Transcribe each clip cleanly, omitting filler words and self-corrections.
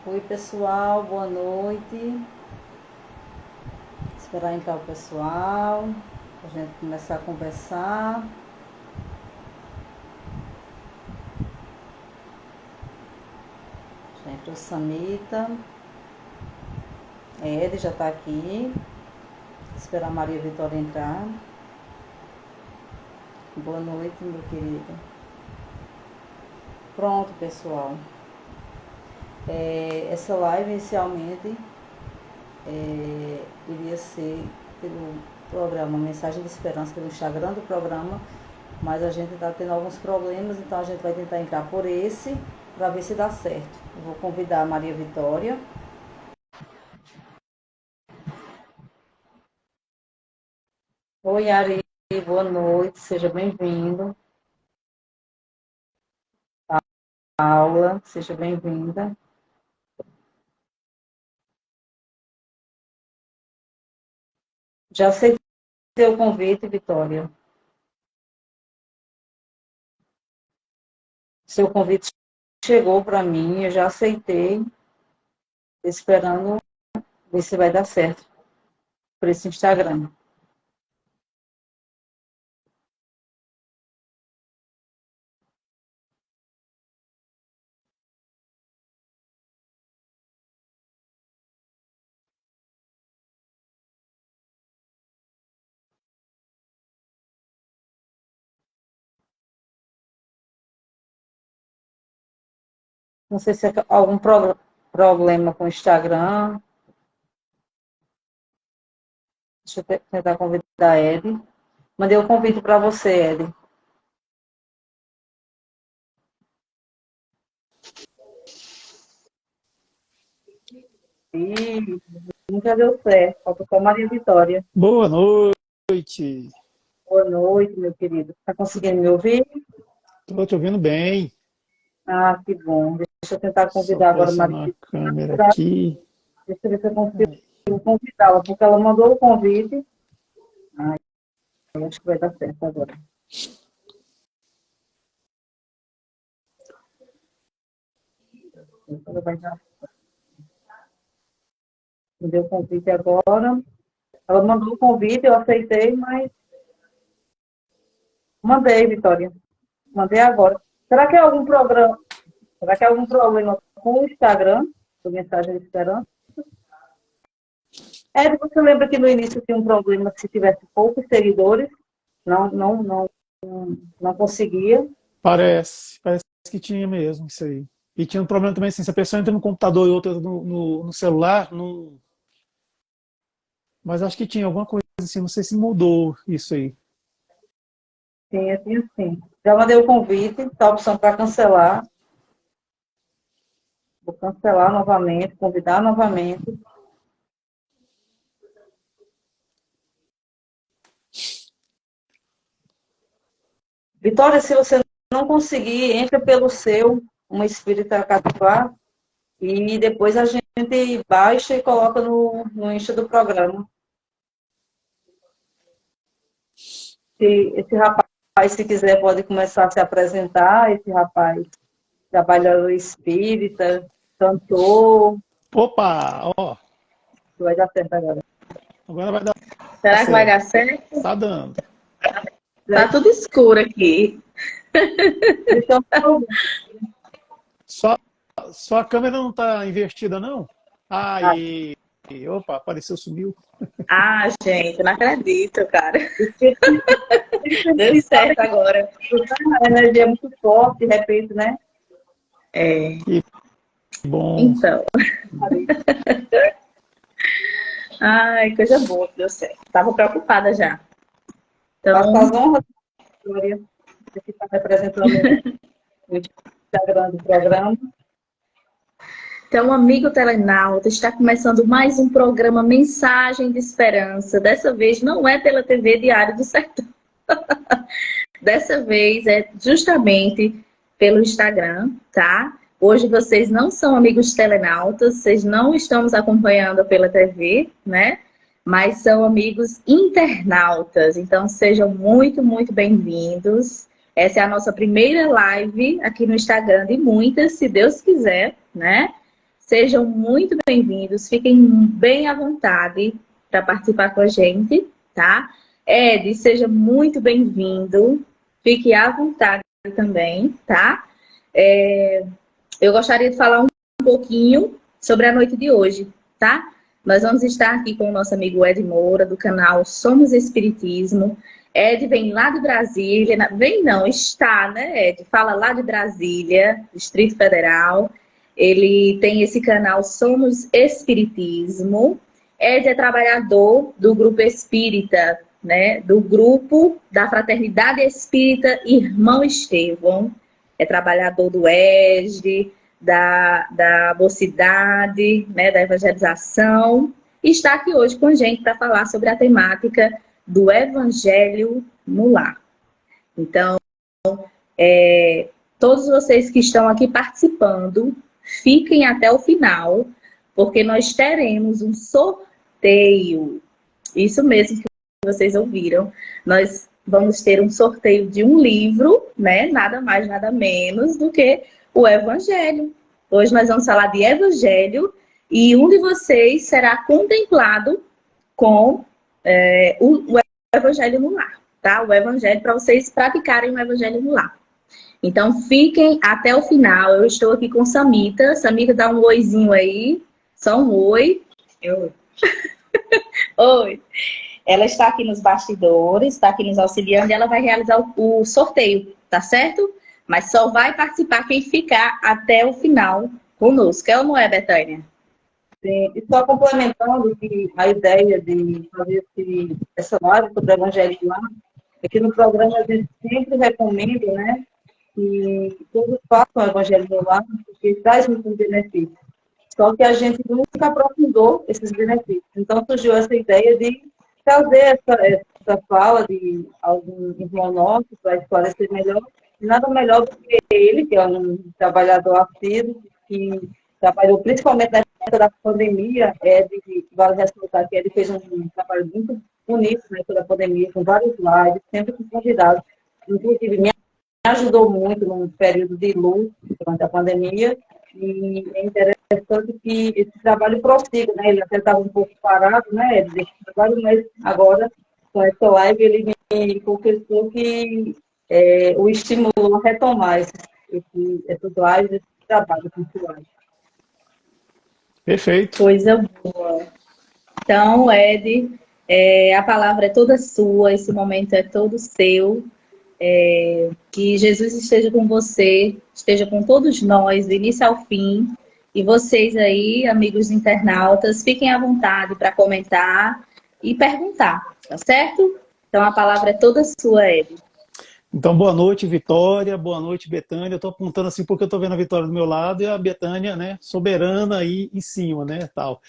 Oi, pessoal, boa noite. Esperar entrar o pessoal, pra gente começar a conversar. Já entrou Samita. Ed já tá aqui. Esperar a Maria Vitória entrar. Boa noite, meu querido. Pronto, pessoal. Essa live inicialmente iria ser pelo programa Mensagem de Esperança, pelo Instagram do programa, mas a gente está tendo alguns problemas, então a gente vai tentar entrar por esse para ver se dá certo. Eu vou convidar a Maria Vitória. Oi, Ari, boa noite, seja bem-vindo. Paula, seja bem-vinda. Já aceitei o convite, Vitória. Seu convite chegou para mim, eu já aceitei, esperando ver se vai dar certo por esse Instagram. Não sei se é algum problema com o Instagram. Deixa eu tentar convidar a Ed. Mandei o convite para você, Ed. Ih, nunca deu certo. Falta só Maria Vitória. Boa noite. Boa noite, meu querido. Está conseguindo me ouvir? Estou te ouvindo bem. Ah, que bom. Deixa eu tentar Só convidar agora a Maria pressionar a câmera Vitória. aqui. Deixa eu ver se eu consigo convidá-la, porque ela mandou o convite. Ah, eu acho que vai dar certo agora. Ela vai dar. Me deu o convite agora. Ela mandou o convite, eu aceitei, mas mandei, Vitória. Mandei agora. Será que é algum programa? Será que é algum problema com o Instagram? Do Mensagem de Esperança? Você lembra que no início tinha um problema se tivesse poucos seguidores? Não conseguia. Parece que tinha mesmo isso aí. E tinha um problema também assim, se a pessoa entra no computador e outra no celular, não... Mas acho que tinha alguma coisa assim, não sei se mudou isso aí. Tinha sim. Já mandei o convite, tá a opção para cancelar. Vou cancelar novamente, convidar novamente. Vitória, se você não conseguir, entra pelo seu, uma espírita cativar, e depois a gente baixa e coloca no Insta do programa. Esse rapaz, se quiser, pode começar a se apresentar. Esse rapaz trabalhador espírita, cantor. Opa, ó, Vai dar certo agora. agora vai dar Será que vai dar certo. certo? Tá dando. Tá tudo escuro aqui. Então, Só, só a câmera não tá invertida, não? Aí, opa, apareceu, sumiu. Ah, gente, não acredito, cara. Deu ele sabe certo agora. que a energia é muito forte, de repente, né? É, Que bom. então. Ai, coisa boa que deu certo. Tava preocupada já. Faço Então, as honras, Glória, que está representando o Instagram do programa. então, amigo telenauta, está começando mais um programa Mensagem de Esperança. Dessa vez não é pela TV Diário do Sertão. Dessa vez é justamente pelo Instagram, tá? Hoje vocês não são amigos telenautas, vocês não estão nos acompanhando pela TV, né? Mas são amigos internautas. Então sejam muito, muito bem-vindos. Essa é a nossa primeira live aqui no Instagram de muitas, se Deus quiser, né? Sejam muito bem-vindos, fiquem bem à vontade para participar com a gente, tá? Ed, seja muito bem-vindo, fique à vontade também, tá? Eu gostaria de falar um pouquinho sobre a noite de hoje, tá? Nós vamos estar aqui com o nosso amigo Ed Moura, do canal Somos Espiritismo. Ed vem lá de Brasília, vem não, está, né, Ed? Fala lá de Brasília, Distrito Federal. Ele tem esse canal Somos Espiritismo. Ed é trabalhador do grupo espírita, né? Do grupo da Fraternidade Espírita Irmão Estevão. É trabalhador do ESD, da mocidade, né? Da evangelização. E está aqui hoje com a gente para falar sobre a temática do Evangelho no Lar. Então, todos vocês que estão aqui participando, fiquem até o final, porque nós teremos um sorteio. Isso mesmo que vocês ouviram. Nós vamos ter um sorteio de um livro, né? Nada mais, nada menos do que o Evangelho. Hoje nós vamos falar de Evangelho e um de vocês será contemplado com o Evangelho no Lar, tá? O Evangelho, para vocês praticarem o Evangelho no Lar. Então, fiquem até o final. Eu estou aqui com Samita. Samita, dá um oizinho aí. Só um oi. Oi. Oi. Ela está aqui nos bastidores, está aqui nos auxiliando e ela vai realizar o sorteio, tá certo? Mas só vai participar quem ficar até o final conosco. É ou não é, Betânia? Sim, e só complementando que a ideia de fazer essa live sobre o Evangelho lá, é que no programa a gente sempre recomenda, né, que todos façam o Evangelho lá, porque traz muitos benefícios. Só que a gente nunca aprofundou esses benefícios. Então surgiu essa ideia de trazer essa fala de algum irmão nosso para esclarecer melhor. E nada melhor do que ele, que é um trabalhador assíduo, que trabalhou principalmente na época da pandemia. Vale ressaltar que ele fez um trabalho muito bonito na época da pandemia, com vários lives, sempre com convidados. Inclusive, me ajudou muito num período de luto durante a pandemia. E é interessante que esse trabalho prossiga, né? Ele até estava um pouco parado, né? Desse trabalho, mas agora, com essa live, ele me confessou que o estimulou a retomar essas lives, esse trabalho com esse live. Perfeito. Coisa boa. Então, Ed, a palavra é toda sua, esse momento é todo seu. Que Jesus esteja com você, esteja com todos nós, do início ao fim. E vocês aí, amigos internautas, fiquem à vontade para comentar e perguntar, tá certo? Então a palavra é toda sua, Ed. Então, boa noite, Vitória, boa noite, Betânia. Eu estou apontando assim porque eu estou vendo a Vitória do meu lado e a Betânia, né, soberana aí em cima, né, tal.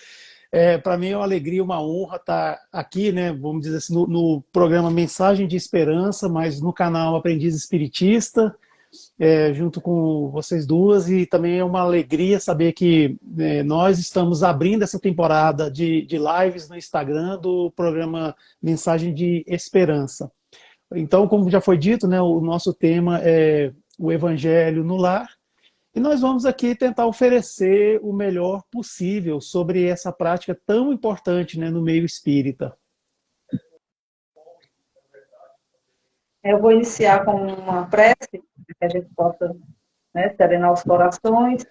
Para mim é uma alegria, uma honra estar aqui, né, vamos dizer assim, no programa Mensagem de Esperança, mas no canal Aprendiz Espiritista, junto com vocês duas, e também é uma alegria saber que nós estamos abrindo essa temporada de lives no Instagram do programa Mensagem de Esperança. Então, como já foi dito, né, o nosso tema é o Evangelho no Lar, e nós vamos aqui tentar oferecer o melhor possível sobre essa prática tão importante, né, no meio espírita. Eu vou iniciar com uma prece, que a gente possa, né, serenar os corações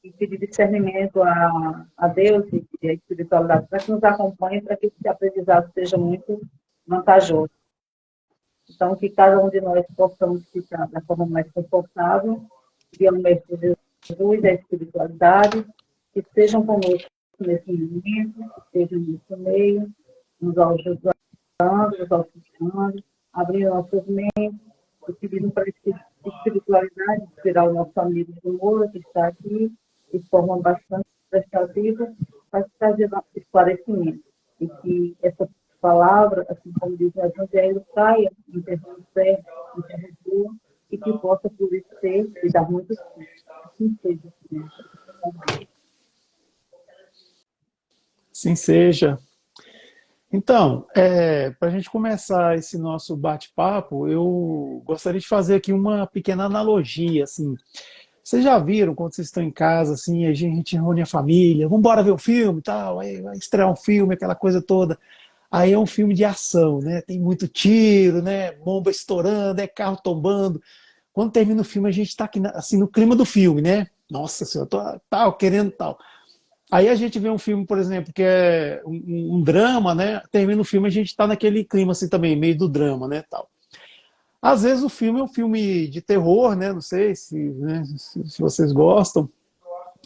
e pedir discernimento a Deus e a espiritualidade para que nos acompanhe, para que esse aprendizado seja muito vantajoso. Então, que cada um de nós possamos ficar da forma mais confortável, e ao Mestre Jesus, a espiritualidade, que estejam conosco nesse momento, que estejam nesse meio, nos ajudando, nos auxiliando, abrindo nossas mentes, e pedindo para a espiritualidade inspirar o nosso amigo do Moura, que está aqui, de forma bastante prestativa, para trazer nosso esclarecimento. E que essa palavra, assim como diz o Evangelho, saia em terra certa, em terra boa, e que possa florescer e dar muitos frutos. Assim seja, Senhor. Assim seja. Então, para a gente começar esse nosso bate-papo, eu gostaria de fazer aqui uma pequena analogia, assim. Vocês já viram quando vocês estão em casa, assim, a gente reúne a família, vamos embora ver o filme e tal, aí vai estrear um filme, aquela coisa toda. Aí é um filme de ação, né? Tem muito tiro, né? Bomba estourando, é carro tombando. Quando termina o filme, a gente está aqui, assim, no clima do filme, né? Nossa senhora, tô tal, querendo tal. Aí a gente vê um filme, por exemplo, que é um drama, né? Termina o filme, a gente está naquele clima assim também, meio do drama, né? Tal. Às vezes o filme é um filme de terror, né? Não sei se vocês gostam.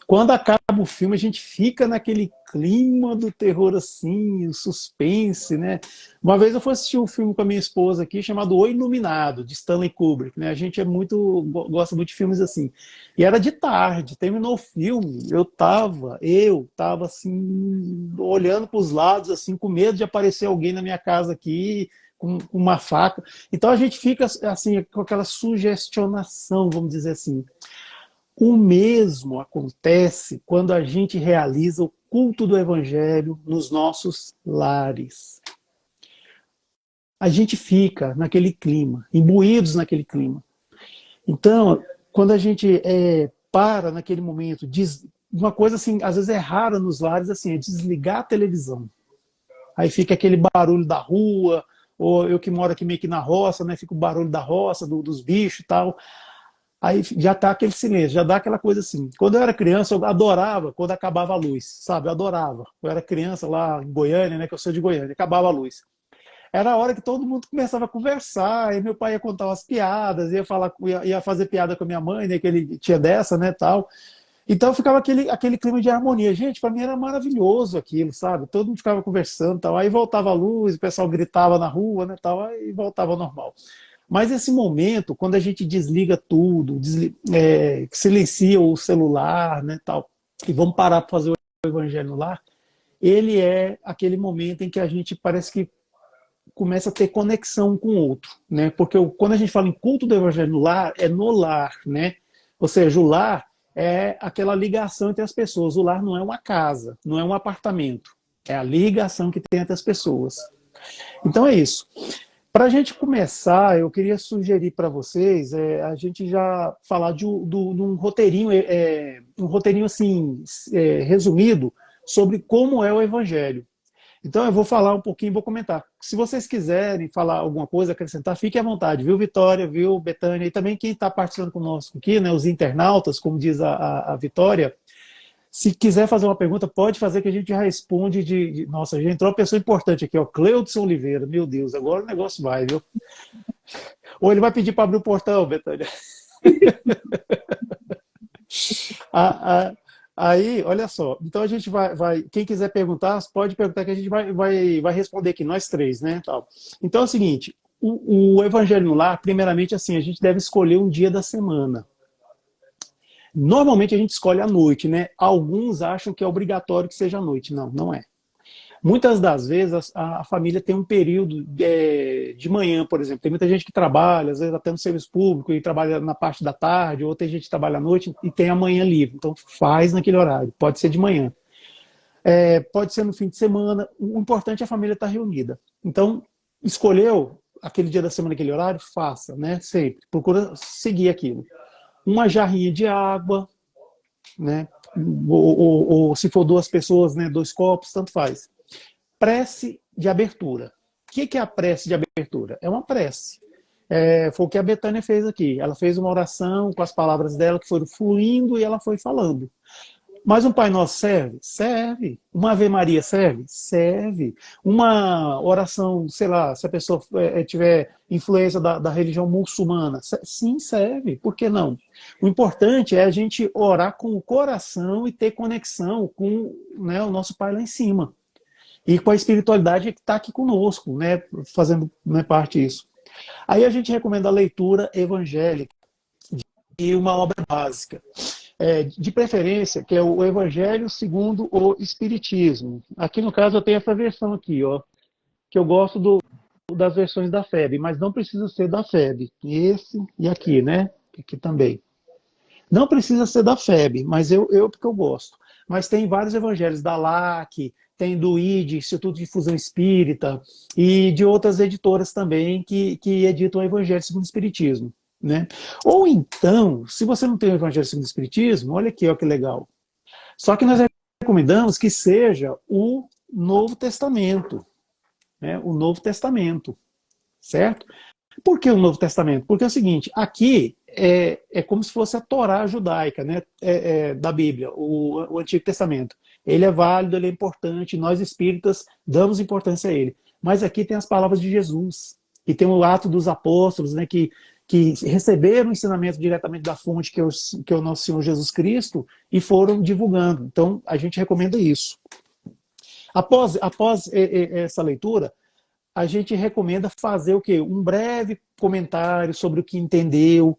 Quando acaba o filme, a gente fica naquele clima do terror assim, o suspense, né? Uma vez eu fui assistir um filme com a minha esposa aqui chamado O Iluminado, de Stanley Kubrick, né? A gente gosta muito de filmes assim. E era de tarde, terminou o filme, eu tava assim, olhando para os lados, assim, com medo de aparecer alguém na minha casa aqui, com uma faca. Então a gente fica assim, com aquela sugestionação, vamos dizer assim. O mesmo acontece quando a gente realiza o culto do Evangelho nos nossos lares. A gente fica naquele clima, imbuídos naquele clima. Então, quando a gente para naquele momento, uma coisa assim, às vezes é rara nos lares, assim, é desligar a televisão. Aí fica aquele barulho da rua, ou eu que moro aqui meio que na roça, né, fica o barulho da roça, dos bichos e tal. Aí já tá aquele silêncio, já dá aquela coisa assim. Quando eu era criança, eu adorava quando acabava a luz, sabe? Eu adorava. Eu era criança lá em Goiânia, né? Que eu sou de Goiânia, acabava a luz. Era a hora que todo mundo começava a conversar, e meu pai ia contar umas piadas, ia fazer piada com a minha mãe, né? Que ele tinha dessa, né? Tal. Então ficava aquele clima de harmonia. Gente, para mim era maravilhoso aquilo, sabe? Todo mundo ficava conversando, tal. Aí voltava a luz, o pessoal gritava na rua, né? Tal. Aí voltava ao normal. Mas esse momento, quando a gente desliga tudo, silencia o celular, né, tal, e vamos parar para fazer o evangelho lá, ele é aquele momento em que a gente parece que começa a ter conexão com o outro, né? Porque quando a gente fala em culto do evangelho no lar, é no lar, né? Ou seja, o lar é aquela ligação entre as pessoas. O lar não é uma casa, não é um apartamento, é a ligação que tem entre as pessoas. Então é isso. Para a gente começar, eu queria sugerir para vocês a gente já falar de um roteirinho, um roteirinho assim, resumido sobre como é o Evangelho. Então eu vou falar um pouquinho, vou comentar. Se vocês quiserem falar alguma coisa, acrescentar, fique à vontade, viu, Vitória, viu, Betânia, e também quem está participando conosco aqui, né, os internautas, como diz a Vitória. Se quiser fazer uma pergunta, pode fazer que a gente já responde Nossa, já entrou uma pessoa importante aqui, ó, Cleudson Oliveira. Meu Deus, agora o negócio vai, viu? Ou ele vai pedir para abrir o portão, Betânia. Aí, olha só. Então a gente vai. Quem quiser perguntar, pode perguntar que a gente vai responder aqui, nós três, né? Tal. Então é o seguinte: o Evangelho no Lar, primeiramente, assim, a gente deve escolher um dia da semana. Normalmente a gente escolhe à noite, né? Alguns acham que é obrigatório que seja à noite. Não, não é. Muitas das vezes a família tem um período de manhã, por exemplo. Tem muita gente que trabalha, às vezes até no serviço público, e trabalha na parte da tarde, ou tem gente que trabalha à noite e tem a manhã livre. Então faz naquele horário. Pode ser de manhã. Pode ser no fim de semana. O importante é a família estar reunida. Então, escolheu aquele dia da semana, aquele horário, faça, né? Sempre. Procura seguir aquilo. Uma jarrinha de água, né? Ou se for duas pessoas, né? 2 copos, tanto faz. Prece de abertura. O que é a prece de abertura? É uma prece. Foi o que a Betânia fez aqui. Ela fez uma oração com as palavras dela que foram fluindo e ela foi falando. Mas um Pai Nosso serve? Serve. Uma Ave Maria serve? Serve. Uma oração, sei lá, se a pessoa tiver influência da religião muçulmana, sim, serve. Por que não? O importante é a gente orar com o coração e ter conexão com, né, o nosso Pai lá em cima. E com a espiritualidade que está aqui conosco, né, fazendo, né, parte disso. Aí a gente recomenda a leitura evangélica e uma obra básica. De preferência, que é o Evangelho segundo o Espiritismo. Aqui no caso eu tenho essa versão aqui, ó, que eu gosto das versões da FEB, mas não precisa ser da FEB. Esse e aqui, né? Aqui também. Não precisa ser da FEB, mas porque eu gosto. Mas tem vários evangelhos da LAC, tem do ID, Instituto de Difusão Espírita, e de outras editoras também que editam o Evangelho segundo o Espiritismo. né? Ou então, se você não tem o Evangelho segundo o Espiritismo, olha aqui, ó, que legal. Só que nós recomendamos que seja o Novo Testamento, né? O Novo Testamento, certo? Por que o Novo Testamento? Porque é o seguinte, aqui é como se fosse a Torá judaica, né? Da Bíblia, o Antigo Testamento. Ele é válido, ele é importante, nós espíritas damos importância a ele. Mas aqui tem as palavras de Jesus, e tem o ato dos apóstolos, né, que receberam o ensinamento diretamente da fonte, que é o nosso Senhor Jesus Cristo, e foram divulgando. Então, a gente recomenda isso. Após essa leitura, a gente recomenda fazer o quê? Um breve comentário sobre o que entendeu.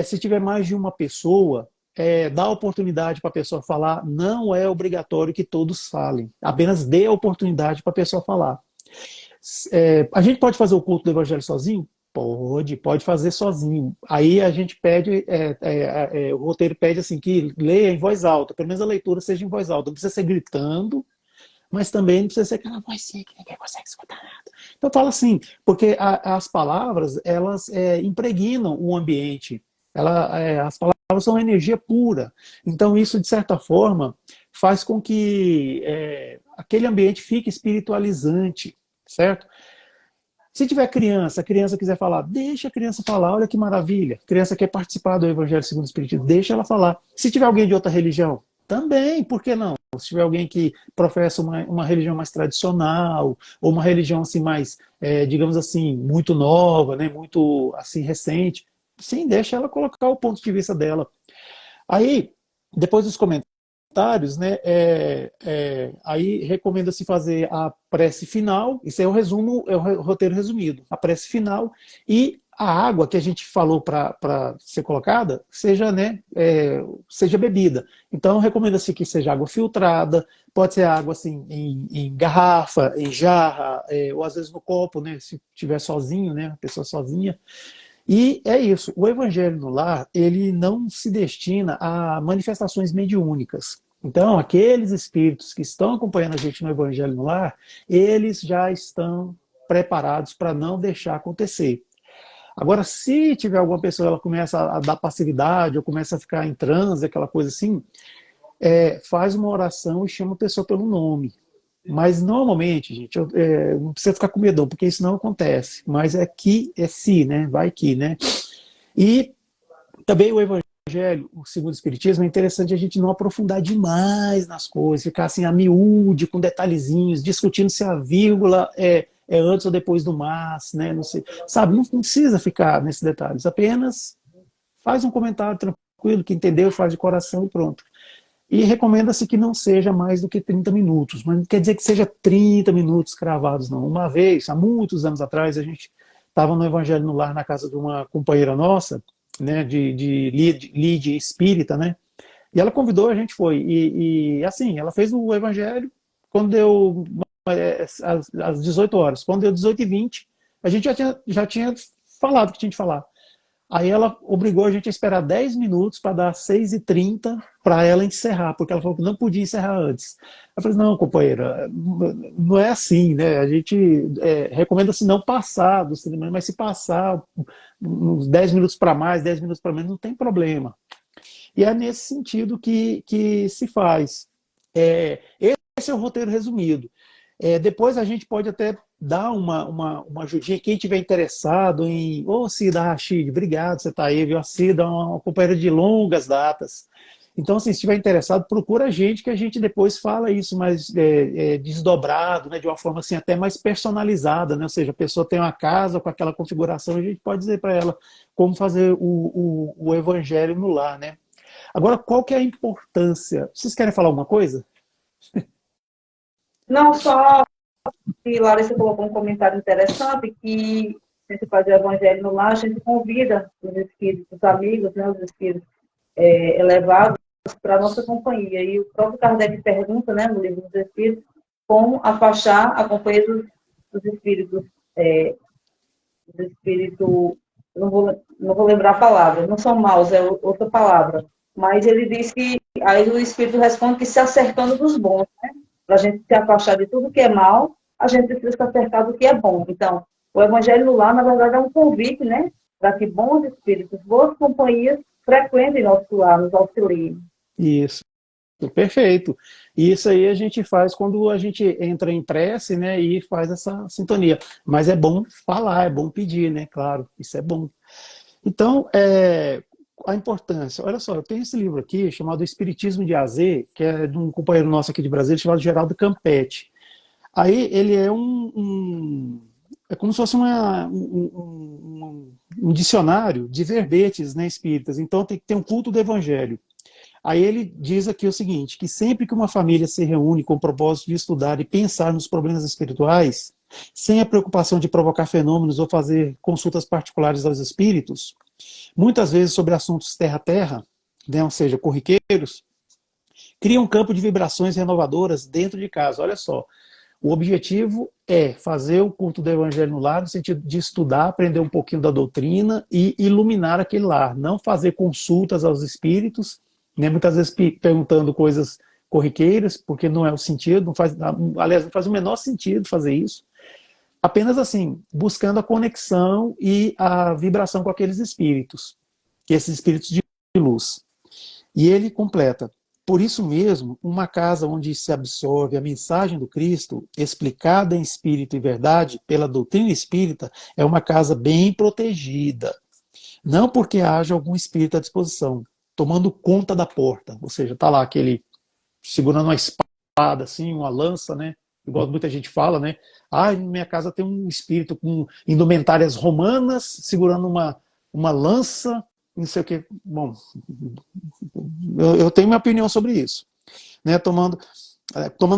Se tiver mais de uma pessoa, dá oportunidade para a pessoa falar. Não é obrigatório que todos falem. Apenas dê a oportunidade para a pessoa falar. A gente pode fazer o culto do Evangelho sozinho? Pode fazer sozinho. Aí a gente pede, o roteiro pede assim, que leia em voz alta, pelo menos a leitura seja em voz alta. Não precisa ser gritando, mas também não precisa ser aquela voz seca, que ninguém consegue escutar nada. Então fala assim, porque as palavras, elas impregnam o ambiente. As palavras são energia pura. Então isso, de certa forma, faz com que aquele ambiente fique espiritualizante, certo? Se tiver criança, a criança quiser falar, deixa a criança falar, olha que maravilha. A criança quer participar do Evangelho segundo o Espiritismo, deixa ela falar. Se tiver alguém de outra religião, também, por que não? Se tiver alguém que professa uma religião mais tradicional, ou uma religião assim mais, digamos assim, muito nova, né, muito assim recente, sim, deixa ela colocar o ponto de vista dela. Aí, depois dos comentários, né, aí recomenda-se fazer a prece final, isso é o resumo, é o roteiro resumido, a prece final, e a água que a gente falou para ser colocada seja, né, seja bebida. Então, recomenda-se que seja água filtrada, pode ser água assim, em garrafa, em jarra, ou às vezes no copo, né, se estiver sozinho, né, a pessoa sozinha. E é isso, o Evangelho no Lar, ele não se destina a manifestações mediúnicas. Então, aqueles espíritos que estão acompanhando a gente no Evangelho no Lar, eles já estão preparados para não deixar acontecer. Agora, se tiver alguma pessoa, ela começa a dar passividade, ou começa a ficar em transe, aquela coisa assim, faz uma oração e chama a pessoa pelo nome. Mas normalmente, gente, não precisa ficar com medo, porque isso não acontece. Mas se, né? Vai que, né? E também o Evangelho, o segundo o Espiritismo, é interessante a gente não aprofundar demais nas coisas, ficar assim a miúde, com detalhezinhos, discutindo se a vírgula é antes ou depois do mas, né? Não sei, sabe? Não precisa ficar nesses detalhes. Apenas faz um comentário tranquilo, que entendeu, faz de coração e pronto. E recomenda-se que não seja mais do que 30 minutos. Mas não quer dizer que seja 30 minutos cravados, não. Uma vez, há muitos anos atrás, a gente estava no Evangelho no Lar, na casa de uma companheira nossa, né, de lead espírita, né? E ela convidou, a gente foi. E assim, ela fez o Evangelho quando deu às 18 horas. Quando deu 18h20, a gente já tinha falado o que tinha de falar. Aí ela obrigou a gente a esperar 10 minutos para dar 6h30 para ela encerrar, porque ela falou que não podia encerrar antes. Eu falei, não, companheira, não é assim, né? A gente recomenda-se não passar dos 30 minutos, mas se passar uns 10 minutos para mais, 10 minutos para menos, não tem problema. E é nesse sentido que se faz. Esse é o roteiro resumido. Depois a gente pode até dar uma ajudinha, quem tiver interessado em... Cida Rachid, obrigado, você está aí, viu? A Cida é uma companheira de longas datas. Então, assim, se estiver interessado, procura a gente, que a gente depois fala isso mais desdobrado, né? De uma forma assim, até mais personalizada, né? Ou seja, a pessoa tem uma casa com aquela configuração, a gente pode dizer para ela como fazer o Evangelho no lar, né? Agora, qual que é a importância? Vocês querem falar alguma coisa? Não, só que Larissa colocou um comentário interessante, que a gente faz o Evangelho no Lar, a gente convida os espíritos, os amigos, né, os espíritos elevados para a nossa companhia. E o próprio Kardec pergunta, né, no livro dos Espíritos, como afastar a companhia dos espíritos, não vou lembrar a palavra, não são maus, é outra palavra. Mas ele diz que, aí o espírito responde que se acercando dos bons, né? Para a gente se afastar de tudo que é mal, a gente precisa se acercar do que é bom. Então, o Evangelho no Lar, na verdade, é um convite, né? para que bons espíritos, boas companhias frequentem nosso lar, nos auxiliem. Isso. Perfeito. E isso aí a gente faz quando a gente entra em prece, né, e faz essa sintonia. Mas é bom falar, é bom pedir, né, claro, isso é bom. Então, a importância. Olha só, eu tenho esse livro aqui chamado Espiritismo de AZ, que é de um companheiro nosso aqui de Brasília, chamado Geraldo Campetti. Aí ele é é como se fosse um dicionário de verbetes, né, espíritas. Então tem que ter um culto do evangelho. Aí ele diz aqui o seguinte, que sempre que uma família se reúne com o propósito de estudar e pensar nos problemas espirituais, sem a preocupação de provocar fenômenos ou fazer consultas particulares aos espíritos, muitas vezes sobre assuntos terra-terra, né, ou seja, corriqueiros, cria um campo de vibrações renovadoras dentro de casa. Olha só, o objetivo é fazer o culto do evangelho no lar, no sentido de estudar, aprender um pouquinho da doutrina e iluminar aquele lar, não fazer consultas aos espíritos, né, muitas vezes perguntando coisas corriqueiras, porque não é o sentido, não faz, aliás, não faz o menor sentido fazer isso. Apenas assim, buscando a conexão e a vibração com aqueles espíritos, que esses espíritos de luz. E ele completa: por isso mesmo, uma casa onde se absorve a mensagem do Cristo, explicada em espírito e verdade pela doutrina espírita, é uma casa bem protegida. Não porque haja algum espírito à disposição, tomando conta da porta. Ou seja, está lá aquele segurando uma espada, assim, uma lança, né? Igual muita gente fala, né? Ah, em minha casa tem um espírito com indumentárias romanas, segurando uma lança, não sei o quê. Bom, eu tenho minha opinião sobre isso, né? Tomando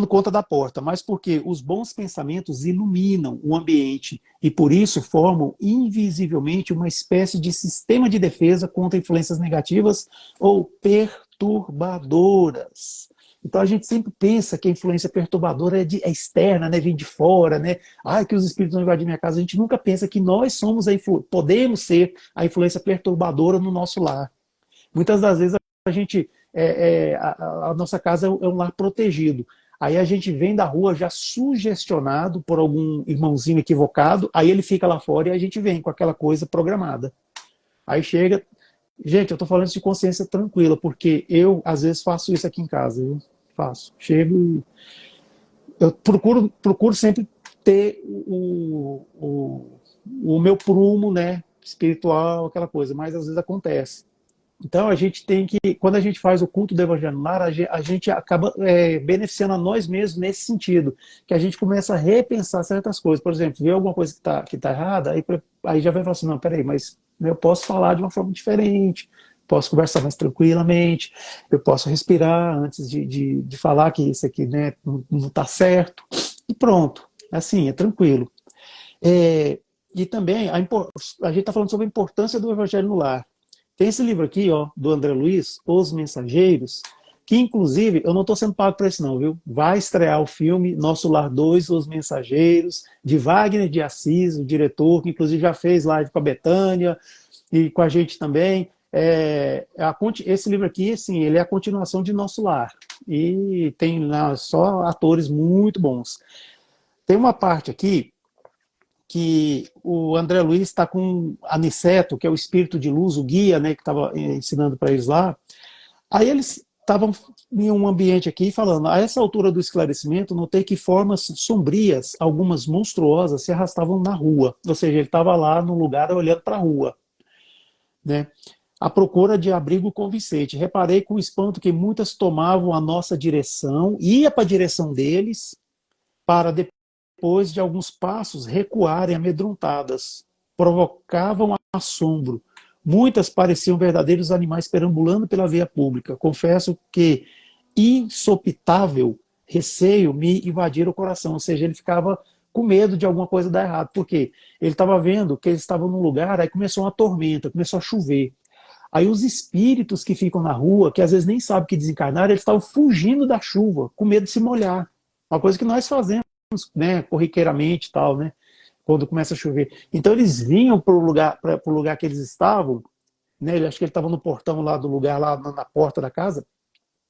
conta da porta, mas porque os bons pensamentos iluminam o ambiente e por isso formam invisivelmente uma espécie de sistema de defesa contra influências negativas ou perturbadoras. Então a gente sempre pensa que a influência perturbadora é externa, né, vem de fora, né? Ah, que os espíritos vão invadir minha casa. A gente nunca pensa que nós somos podemos ser a influência perturbadora no nosso lar. Muitas das vezes a gente a nossa casa é um lar protegido. Aí a gente vem da rua já sugestionado por algum irmãozinho equivocado, aí ele fica lá fora e a gente vem com aquela coisa programada. Aí chega... Gente, eu tô falando isso de consciência tranquila, porque eu, às vezes, faço isso aqui em casa. Eu faço. Chego e... Eu procuro sempre ter o meu prumo, né, espiritual, aquela coisa, mas às vezes acontece. Então a gente tem que, quando a gente faz o culto do Evangelho no lar, a gente acaba beneficiando a nós mesmos nesse sentido, que a gente começa a repensar certas coisas. Por exemplo, vê alguma coisa que tá errada, aí já vai falar assim, não, peraí, mas eu posso falar de uma forma diferente, posso conversar mais tranquilamente, eu posso respirar antes de falar que isso aqui, né, não está certo, e pronto, assim, é tranquilo. E também a gente está falando sobre a importância do Evangelho no lar. Tem esse livro aqui, ó, do André Luiz, Os Mensageiros, que inclusive, eu não estou sendo pago para isso não, viu? Vai estrear o filme Nosso Lar 2, Os Mensageiros, de Wagner de Assis, o diretor, que inclusive já fez live com a Betânia e com a gente também. Esse livro aqui, assim, ele é a continuação de Nosso Lar. E tem lá só atores muito bons. Tem uma parte aqui que o André Luiz está com Aniceto, que é o espírito de luz, o guia, né, que estava ensinando para eles lá. Aí eles estavam em um ambiente aqui falando, a essa altura do esclarecimento, notei que formas sombrias, algumas monstruosas, se arrastavam na rua. Ou seja, ele estava lá no lugar olhando para a rua, né, à procura de abrigo convincente. Reparei com espanto que muitas tomavam a nossa direção, ia para a direção deles, para depois de alguns passos recuarem amedrontadas. Provocavam assombro. Muitas pareciam verdadeiros animais perambulando pela via pública. Confesso que insopitável receio me invadira o coração. Ou seja, ele ficava com medo de alguma coisa dar errado. Por quê? Ele estava vendo que eles estavam num lugar, aí começou uma tormenta, começou a chover. Aí os espíritos que ficam na rua, que às vezes nem sabem que desencarnaram, eles estavam fugindo da chuva, com medo de se molhar. Uma coisa que nós fazemos, né, corriqueiramente e tal, né, quando começa a chover. Então eles vinham para o lugar que eles estavam, né, acho que ele estava no portão lá do lugar, lá na porta da casa,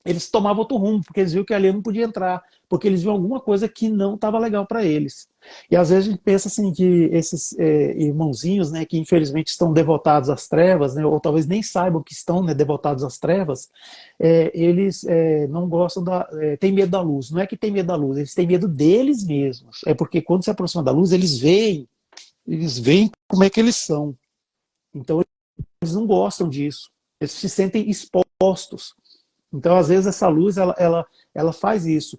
eles tomavam outro rumo, porque eles viam que ali não podia entrar, porque eles viam alguma coisa que não estava legal para eles. E às vezes a gente pensa assim que esses irmãozinhos, né, que infelizmente estão devotados às trevas, né, ou talvez nem saibam que estão, né, devotados às trevas, eles não gostam têm medo da luz. Não é que tem medo da luz, eles têm medo deles mesmos. É porque quando se aproxima da luz, eles veem como é que eles são. Então eles não gostam disso. Eles se sentem expostos. Então, às vezes, essa luz, ela faz isso.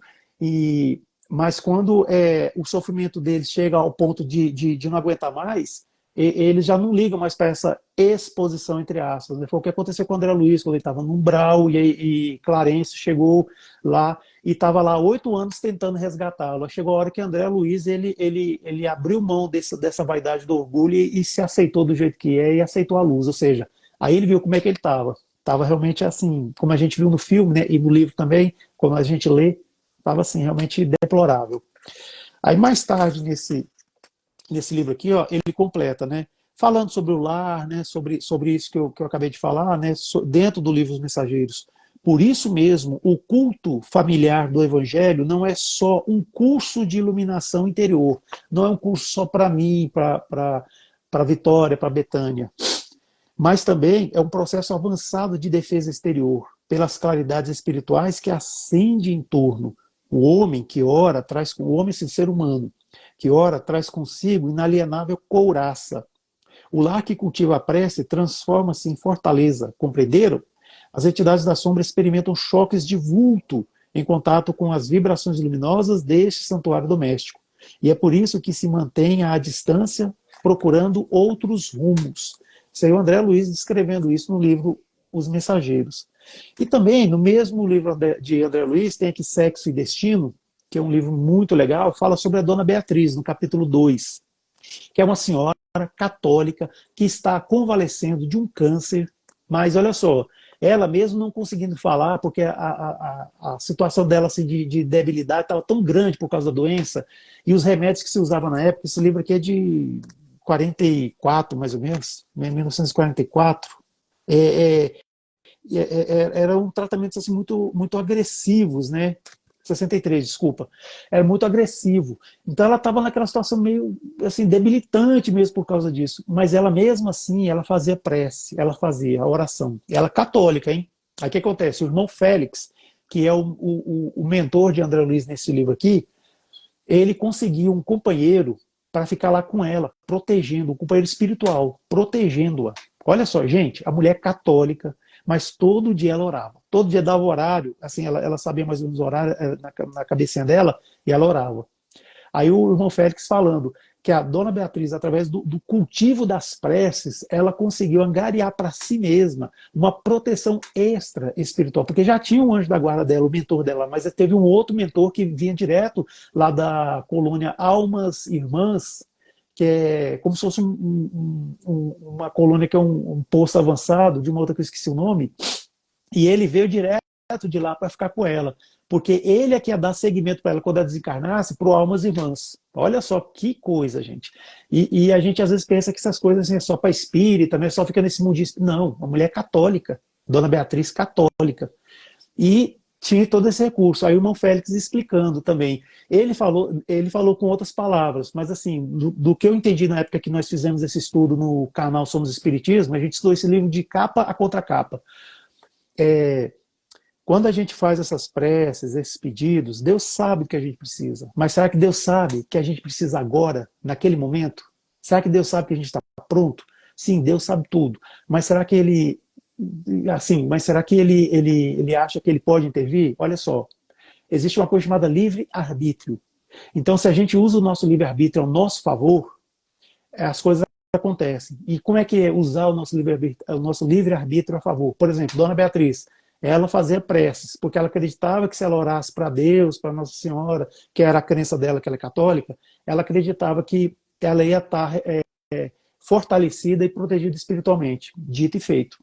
Mas quando o sofrimento deles chega ao ponto de não aguentar mais, eles já não ligam mais para essa exposição, entre aspas. Foi o que aconteceu com o André Luiz, quando ele estava no umbral, e Clarence chegou lá, e estava lá 8 anos tentando resgatá-lo. Chegou a hora que André Luiz, ele abriu mão dessa vaidade do orgulho e se aceitou do jeito que é, e aceitou a luz. Ou seja, aí ele viu como é que ele estava. Estava realmente assim, como a gente viu no filme, né, e no livro também, como a gente lê, estava assim, realmente deplorável. Aí mais tarde, nesse livro aqui, ó, ele completa, né, falando sobre o lar, né, sobre isso que eu acabei de falar, né, dentro do livro Os Mensageiros. Por isso mesmo, o culto familiar do Evangelho não é só um curso de iluminação interior, não é um curso só para mim, para Vitória, para Betânia, mas também é um processo avançado de defesa exterior, pelas claridades espirituais que acende em torno. O homem que ora traz com o homem, esse ser humano, que ora traz consigo inalienável couraça. O lar que cultiva a prece transforma-se em fortaleza. Compreenderam? As entidades da sombra experimentam choques de vulto em contato com as vibrações luminosas deste santuário doméstico. E é por isso que se mantém à distância, procurando outros rumos. Isso aí o André Luiz descrevendo isso no livro Os Mensageiros. E também, no mesmo livro de André Luiz, tem aqui Sexo e Destino, que é um livro muito legal, fala sobre a Dona Beatriz, no capítulo 2, que é uma senhora católica que está convalescendo de um câncer, mas olha só, ela mesmo não conseguindo falar, porque a situação dela assim, de debilidade estava tão grande por causa da doença, e os remédios que se usavam na época, esse livro aqui é de 44, mais ou menos, 1944, é, eram tratamentos assim, muito agressivos, né? 63, desculpa. Era muito agressivo. Então ela estava naquela situação meio assim, debilitante mesmo por causa disso. Mas ela mesmo assim, ela fazia prece, ela fazia a oração. Ela é católica, hein? Aí o que acontece? O irmão Félix, que é o mentor de André Luiz nesse livro aqui, ele conseguiu um companheiro para ficar lá com ela, protegendo, um companheiro espiritual, protegendo-a. Olha só, gente, a mulher católica, mas todo dia ela orava. Todo dia dava horário, assim, ela sabia mais ou menos o horário na cabecinha dela, e ela orava. Aí o irmão Félix falando que a Dona Beatriz, através do cultivo das preces, ela conseguiu angariar para si mesma uma proteção extra espiritual, porque já tinha um anjo da guarda dela, o mentor dela, mas teve um outro mentor que vinha direto lá da colônia Almas Irmãs, que é como se fosse uma colônia que é um posto avançado, de uma outra que eu esqueci o nome, e ele veio direto de lá para ficar com ela, porque ele é que ia dar seguimento para ela quando ela desencarnasse para o Almas Irmãs. Olha só que coisa, gente. E a gente às vezes pensa que essas coisas assim, é só para espírita, né? Só fica nesse mundinho. Não, uma mulher católica, Dona Beatriz católica. E tinha todo esse recurso. Aí o irmão Félix explicando também. Ele falou com outras palavras, mas assim, do que eu entendi na época que nós fizemos esse estudo no canal Somos Espiritismo, a gente estudou esse livro de capa a contracapa. Quando a gente faz essas preces, esses pedidos, Deus sabe o que a gente precisa. Mas será que Deus sabe que a gente precisa agora, naquele momento? Será que Deus sabe que a gente está pronto? Sim, Deus sabe tudo. Mas será que Ele acha que Ele pode intervir? Olha só, existe uma coisa chamada livre-arbítrio. Então, se a gente usa o nosso livre-arbítrio ao nosso favor, as coisas acontecem. E como é que é usar o nosso livre-arbítrio a favor? Por exemplo, Dona Beatriz, ela fazia preces, porque ela acreditava que se ela orasse para Deus, para Nossa Senhora, que era a crença dela, que ela é católica, ela acreditava que ela ia estar fortalecida e protegida espiritualmente. Dito e feito.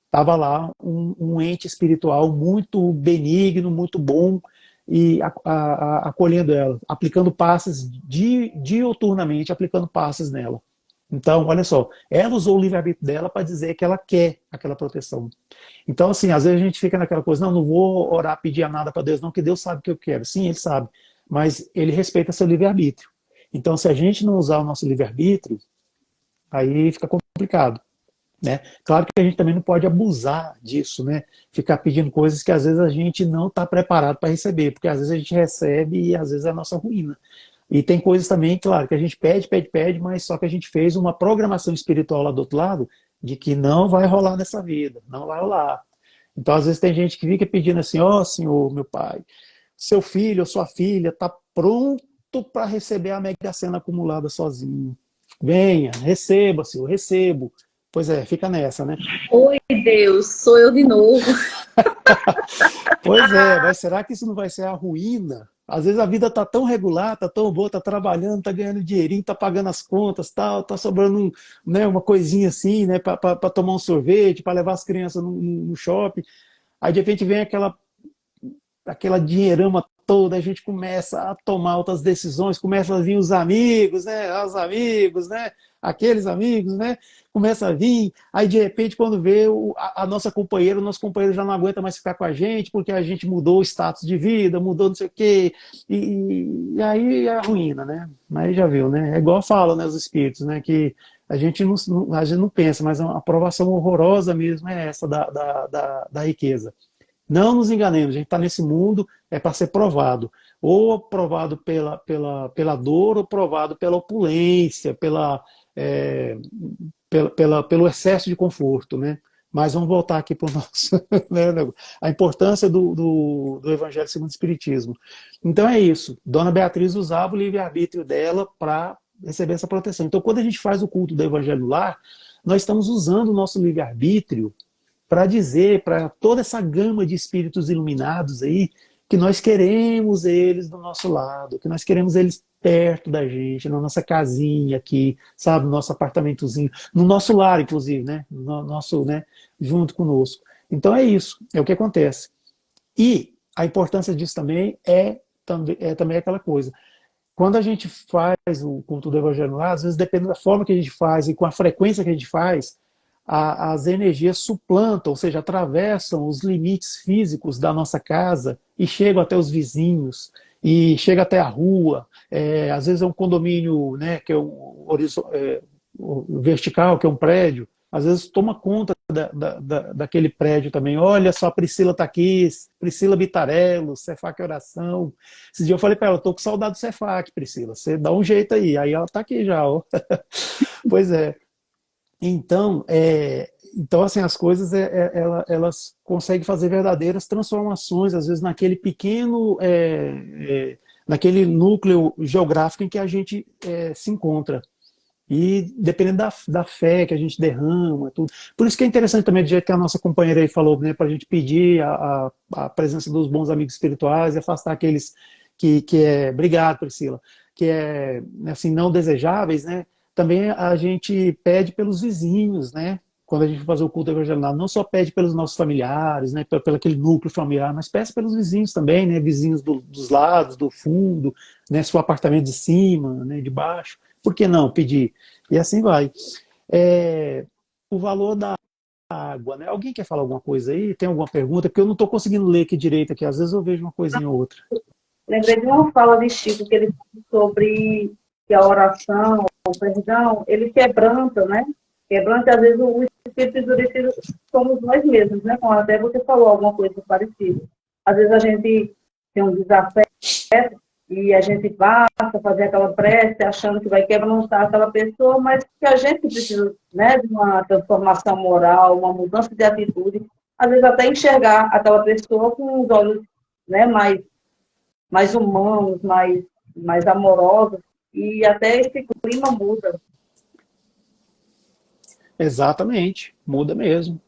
Estava lá um ente espiritual muito benigno, muito bom, e acolhendo ela, aplicando passes diuturnamente, aplicando passes nela. Então, olha só, ela usou o livre-arbítrio dela para dizer que ela quer aquela proteção. Então, assim, às vezes a gente fica naquela coisa, não, não vou orar, pedir a nada para Deus, não, que Deus sabe o que eu quero. Sim, Ele sabe, mas Ele respeita seu livre-arbítrio. Então, se a gente não usar o nosso livre-arbítrio, aí fica complicado, né? Claro que a gente também não pode abusar disso, né? Ficar pedindo coisas que às vezes a gente não está preparado para receber, porque às vezes a gente recebe e às vezes é a nossa ruína. E tem coisas também, claro, que a gente pede, pede, pede, mas só que a gente fez uma programação espiritual lá do outro lado de que não vai rolar nessa vida, não vai rolar. Então, às vezes tem gente que fica pedindo assim, ó, Senhor, meu pai, seu filho ou sua filha está pronto para receber a Mega Sena acumulada sozinho. Venha, receba, Senhor, recebo. Pois é, fica nessa, né? Oi, Deus, sou eu de novo. Pois é, mas será que isso não vai ser a ruína? Às vezes a vida tá tão regular, tá tão boa, tá trabalhando, tá ganhando dinheirinho, tá pagando as contas, tal, tá sobrando né, uma coisinha assim, né, para tomar um sorvete, para levar as crianças no shopping. Aí de repente vem aquela dinheirama toda, a gente começa a tomar outras decisões, começa a vir os amigos, né, aqueles amigos, né, começa a vir, aí de repente quando vê a nossa companheira, o nosso companheiro já não aguenta mais ficar com a gente, porque a gente mudou o status de vida, mudou não sei o quê, e aí é a ruína, né, mas já viu, né, é igual fala, né, os espíritos, né, que a gente não pensa, mas a aprovação horrorosa mesmo é essa da riqueza. Não nos enganemos, a gente está nesse mundo é para ser provado. Ou provado pela dor, ou provado pela opulência, é, pelo excesso de conforto, né? Mas vamos voltar aqui para o nosso. Né, a importância do Evangelho segundo o Espiritismo. Então é isso. Dona Beatriz usava o livre-arbítrio dela para receber essa proteção. Então, quando a gente faz o culto do Evangelho Lar, nós estamos usando o nosso livre-arbítrio para dizer para toda essa gama de espíritos iluminados aí que nós queremos eles do nosso lado, que nós queremos eles perto da gente, na nossa casinha aqui, sabe, no nosso apartamentozinho, no nosso lar, inclusive, né, no nosso, né, junto conosco. Então é isso, é o que acontece. E a importância disso também é também aquela coisa. Quando a gente faz o culto do Evangelho lá, às vezes dependendo da forma que a gente faz e com a frequência que a gente faz, as energias suplantam, ou seja, atravessam os limites físicos da nossa casa e chegam até os vizinhos, e chega até a rua. Às vezes é um condomínio, né, que é vertical, que é um prédio, às vezes toma conta daquele prédio também. Olha só, a Priscila está aqui, Priscila Bitarello, Cefac Oração. Esse dia eu falei para ela, estou com saudade do Cefac, Priscila, você dá um jeito aí. Aí ela está aqui já, ó. Pois é. Então, assim, as coisas elas conseguem fazer verdadeiras transformações, às vezes naquele pequeno, naquele núcleo geográfico em que a gente se encontra. E dependendo da fé que a gente derrama, tudo. Por isso que é interessante também, do jeito que a nossa companheira aí falou, né, para a gente pedir a presença dos bons amigos espirituais e afastar aqueles obrigado, Priscila, que assim, não desejáveis, né? Também a gente pede pelos vizinhos, né? Quando a gente for fazer o culto evangelical, não só pede pelos nossos familiares, né? Pelo aquele núcleo familiar, mas peça pelos vizinhos também, né? Vizinhos dos lados, do fundo, né? Seu apartamento de cima, né? De baixo. Por que não pedir? E assim vai. O valor da água, né? Alguém quer falar alguma coisa aí? Tem alguma pergunta? Porque eu não estou conseguindo ler aqui direito aqui. Às vezes eu vejo uma coisinha ou outra. Lembrei de uma fala de Chico, que ele falou sobre que a oração, o perdão, ele quebranta, né? Quebranta, às vezes, o espírito endurecido somos nós mesmos, né? Como até você falou alguma coisa parecida. Às vezes a gente tem um desafeto e a gente passa a fazer aquela prece achando que vai quebrantar aquela pessoa, mas que a gente precisa, né, de uma transformação moral, uma mudança de atitude, às vezes até enxergar aquela pessoa com os olhos, né, mais humanos, mais amorosos, e até esse clima muda. Exatamente, muda mesmo.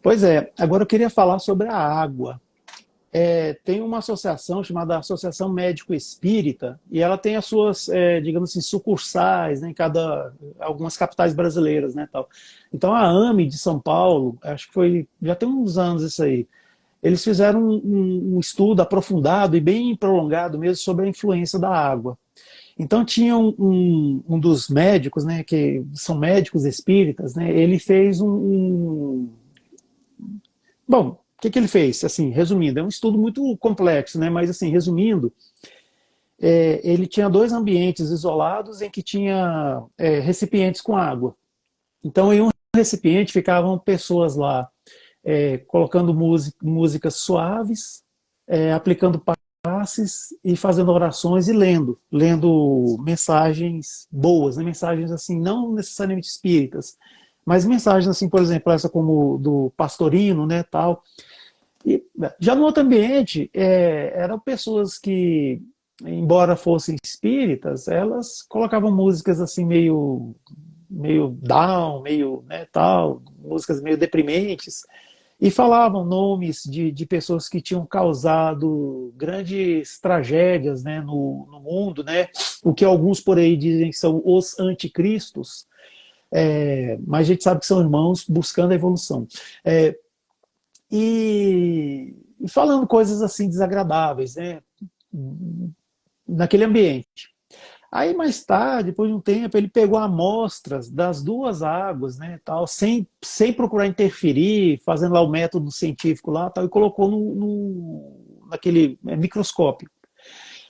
Pois é, agora eu queria falar sobre a água. Tem uma associação chamada Associação Médico Espírita, e ela tem as suas, digamos assim, sucursais, né, em algumas capitais brasileiras, né, tal. Então a AME de São Paulo, acho que já tem uns anos isso aí, eles fizeram um estudo aprofundado e bem prolongado mesmo sobre a influência da água. Então tinha um dos médicos, né, que são médicos espíritas, né, ele fez Bom, o que ele fez? Assim, resumindo, é um estudo muito complexo, né, mas assim, resumindo, ele tinha dois ambientes isolados em que tinha recipientes com água. Então, em um recipiente ficavam pessoas lá colocando músicas suaves, aplicando passes e fazendo orações e lendo mensagens boas, né? Mensagens assim, não necessariamente espíritas, mas mensagens assim, por exemplo, essa como do Pastorino, né, tal. E já no outro ambiente, eram pessoas que, embora fossem espíritas, elas colocavam músicas assim meio down, meio, né, tal, músicas meio deprimentes, e falavam nomes de pessoas que tinham causado grandes tragédias, né, no mundo, né, o que alguns por aí dizem que são os anticristos, mas a gente sabe que são irmãos buscando a evolução. E falando coisas assim desagradáveis, né, naquele ambiente. Aí mais tarde, depois de um tempo, ele pegou amostras das duas águas, né, tal, sem procurar interferir, fazendo lá o método científico lá, tal, e colocou naquele microscópio.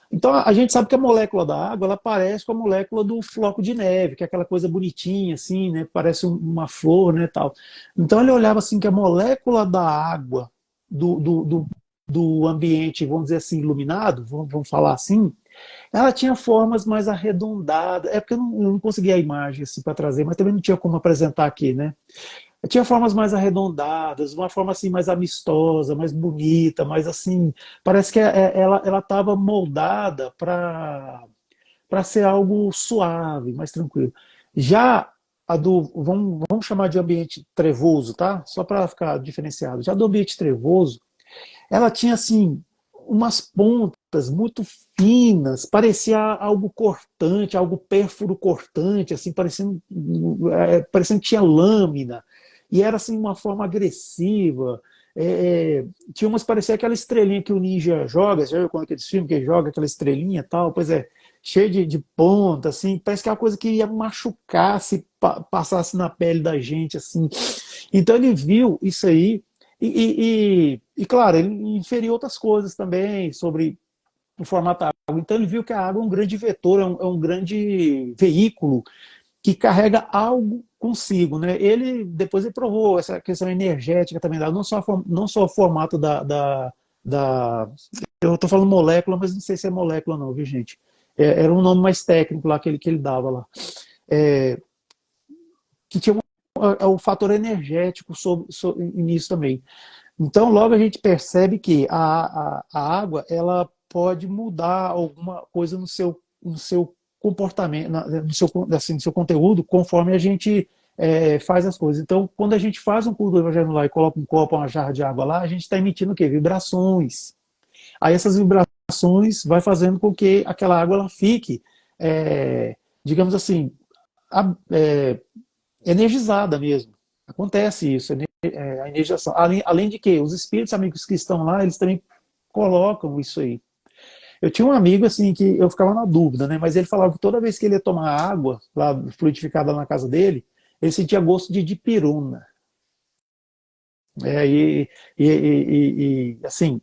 Então a gente sabe que a molécula da água ela parece com a molécula do floco de neve, que é aquela coisa bonitinha assim, né, parece uma flor, né, tal. Então ele olhava assim que a molécula da água do ambiente, vamos dizer assim, iluminado, vamos falar assim, ela tinha formas mais arredondadas. É porque eu não consegui a imagem assim, para trazer, mas também não tinha como apresentar aqui, né? Tinha formas mais arredondadas, uma forma assim mais amistosa, mais bonita, mais assim. Parece que ela estava moldada para ser algo suave, mais tranquilo. Já a vamos chamar de ambiente trevoso, tá? Só para ficar diferenciado. Já do ambiente trevoso, ela tinha assim umas pontas muito finas, parecia algo cortante, algo pérfuro cortante, assim, parecendo que tinha lâmina, e era assim uma forma agressiva. Tinha umas, parecia aquela estrelinha que o ninja joga, você já viu quando aqueles filmes que ele joga aquela estrelinha e tal, pois cheio de ponta, assim, parece que é uma coisa que ia machucar se passasse na pele da gente, assim. Então ele viu isso aí, claro, ele inferiu outras coisas também sobre o formato da água. Então ele viu que a água é um grande vetor, é um grande veículo que carrega algo consigo, né? Depois ele provou essa questão energética também, não só o formato eu estou falando molécula, mas não sei se é molécula não, viu, gente? Era um nome mais técnico lá que ele dava lá. Que tinha o fator energético nisso também. Então, logo a gente percebe que a água ela pode mudar alguma coisa no seu comportamento, no seu conteúdo, conforme a gente faz as coisas. Então, quando a gente faz um culto do Evangelho lá e coloca um copo, uma jarra de água lá, a gente está emitindo o quê? Vibrações. Aí essas vibrações vai fazendo com que aquela água ela fique, digamos assim, energizada mesmo. Acontece isso, a energização. Além de que os espíritos amigos que estão lá, eles também colocam isso aí. Eu tinha um amigo assim que eu ficava na dúvida, né? Mas ele falava que toda vez que ele ia tomar água lá fluidificada na casa dele, ele sentia gosto de dipirona. Assim,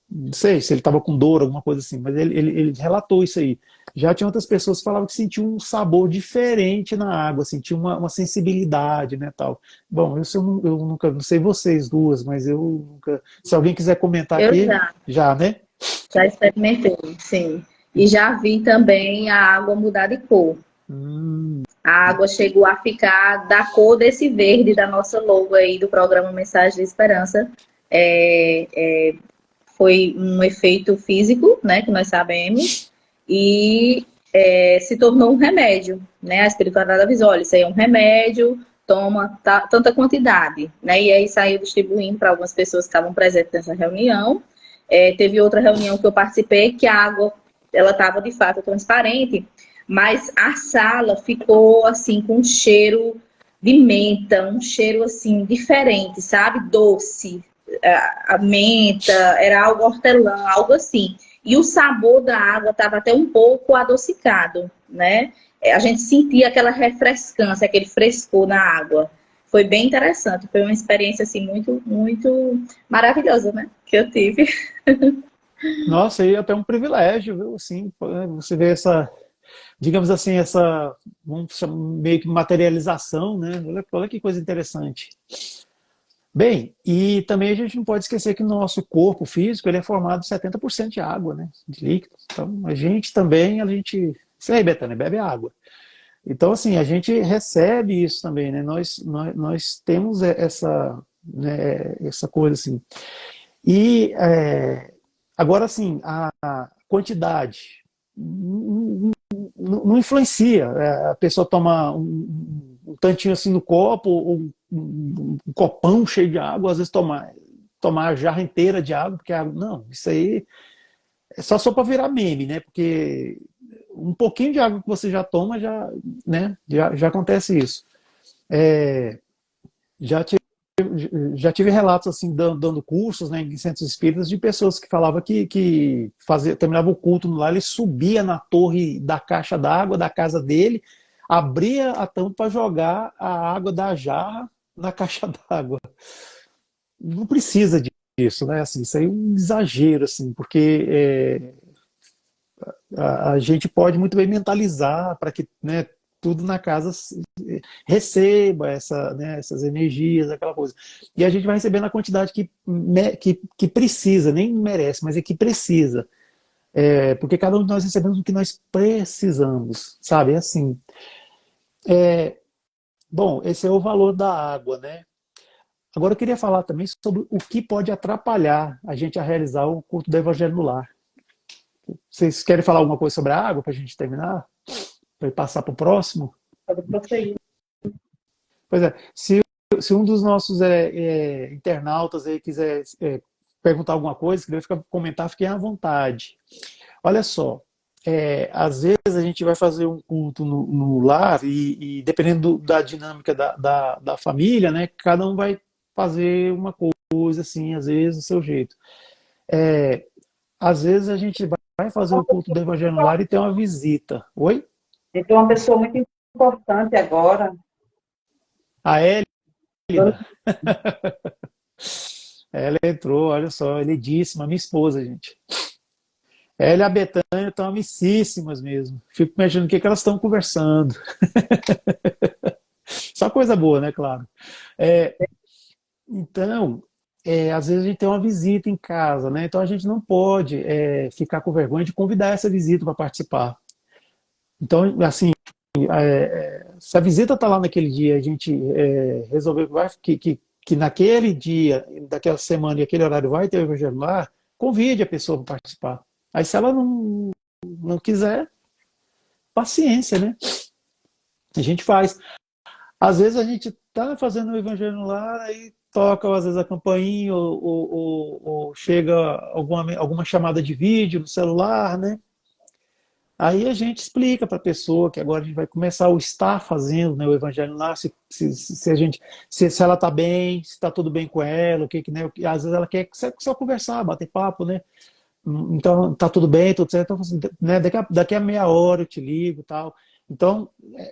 não sei se ele estava com dor, alguma coisa assim, mas ele relatou isso aí. Já tinha outras pessoas que falavam que sentiam um sabor diferente na água, sentiam uma sensibilidade, né, tal. Bom, eu nunca, não sei vocês duas, mas eu nunca. Se alguém quiser comentar Eu aqui, já, né? já experimentei, sim. E já vi também a água mudar de cor. A água chegou a ficar da cor desse verde da nossa logo aí do programa Mensagem de Esperança. Foi um efeito físico, né, que nós sabemos, e se tornou um remédio, né? A espiritualidade avisou, olha, isso aí é um remédio, toma tanta quantidade, né? E aí saiu distribuindo para algumas pessoas que estavam presentes nessa reunião. Teve outra reunião que eu participei, que a água, ela estava de fato transparente, mas a sala ficou assim com um cheiro de menta, um cheiro assim diferente, sabe? Doce, a menta, era algo hortelã, algo assim. e o sabor da água estava até um pouco adocicado, né? A gente sentia aquela refrescância, aquele frescor na água. Foi bem interessante, foi uma experiência assim muito, muito maravilhosa, né? Que eu tive. Nossa, e até um privilégio, viu? Assim, você vê essa, digamos assim, essa, meio que materialização, né? Olha que coisa interessante. Bem, e também a gente não pode esquecer que o nosso corpo físico ele é formado de 70% de água, né? De líquido. Então, a gente também, isso aí, Betânia, bebe água. Então, assim, a gente recebe isso também, né? Nós temos essa, né, essa coisa, assim. E, agora, assim, a quantidade não influencia. A pessoa toma um tantinho assim no copo, ou um copão cheio de água, às vezes tomar a jarra inteira de água, porque não, isso aí é só para virar meme, né? Porque um pouquinho de água que você já toma, já acontece isso. É, já tive, já tive relatos assim, dando cursos, né, em centros espíritas, de pessoas que falavam que terminava o culto lá, ele subia na torre da caixa d'água da casa dele, abria a tampa para jogar a água da jarra na caixa d'água. Não precisa disso, né? Assim, isso aí é um exagero, assim, porque a gente pode muito bem mentalizar para que, né, tudo na casa receba essas energias, aquela coisa. E a gente vai recebendo a quantidade que precisa, nem merece, mas é que precisa. Porque cada um de nós recebemos o que nós precisamos, sabe? É assim. Bom, esse é o valor da água, né? Agora eu queria falar também sobre o que pode atrapalhar a gente a realizar o culto do Evangelho no lar. Vocês querem falar alguma coisa sobre a água para a gente terminar? Para passar para o próximo? Pode prosseguir. Pois é, se um dos nossos internautas aí quiser perguntar alguma coisa, quiser comentar, fiquem à vontade. Olha só, às vezes a gente vai fazer um culto no lar e dependendo da dinâmica da família, né, cada um vai fazer uma coisa assim, às vezes do seu jeito. Às vezes a gente vai fazer o culto do Evangelho no lar e tem uma visita. Oi? E tem uma pessoa muito importante agora. A Hélida. Ela entrou, olha só, lindíssima, minha esposa, gente. Ela e a Betânia estão amicíssimas mesmo. Fico imaginando o que elas estão conversando. Só coisa boa, né, claro. Então, às vezes a gente tem uma visita em casa, né? Então a gente não pode ficar com vergonha de convidar essa visita para participar. Então, assim, se a visita está lá naquele dia, a gente resolveu que naquele dia, daquela semana e aquele horário vai ter o Evangelho lá, convide a pessoa para participar. Aí se ela não quiser, paciência, né? A gente faz. Às vezes a gente está fazendo o Evangelho lá, aí toca às vezes a campainha ou chega alguma chamada de vídeo no celular, né? Aí a gente explica para a pessoa que agora a gente vai começar o estar fazendo, né, o Evangelho lá, se ela está bem, se está tudo bem com ela, né, às vezes ela quer só conversar, bater papo, né? Então tá tudo bem, tudo certo, então, né, daqui a meia hora eu te ligo, tal. Então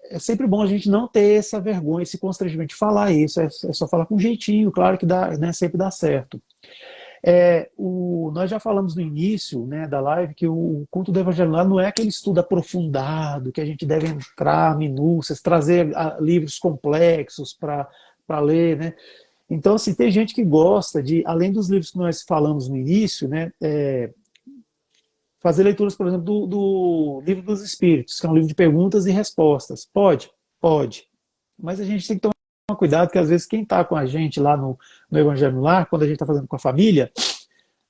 é sempre bom a gente não ter essa vergonha, esse constrangimento de falar isso, é só falar com jeitinho, claro que dá, né, sempre dá certo. Nós já falamos no início, né, da live que o culto do Evangelho não é aquele estudo aprofundado, que a gente deve entrar minúcias, trazer livros complexos para ler, né? Então, assim, tem gente que gosta de, além dos livros que nós falamos no início, né, fazer leituras, por exemplo, do Livro dos Espíritos, que é um livro de perguntas e respostas. Pode? Pode. Mas a gente tem que tomar cuidado, que às vezes quem está com a gente lá no Evangelho no Lar, quando a gente está fazendo com a família,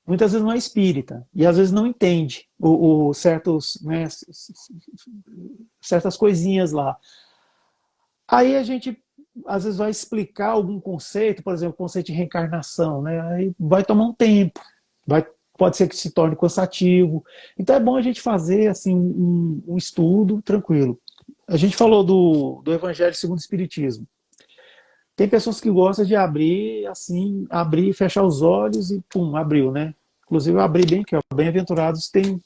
muitas vezes não é espírita, e às vezes não entende né, certas coisinhas lá. Aí a gente, às vezes, vai explicar algum conceito, por exemplo, o conceito de reencarnação, né? Aí vai tomar um tempo, pode ser que se torne cansativo. Então é bom a gente fazer assim, um estudo tranquilo. A gente falou do Evangelho segundo o Espiritismo. Tem pessoas que gostam de abrir, assim, abrir, fechar os olhos e pum, abriu, né? Inclusive eu abri bem aqui, ó, bem-aventurados tem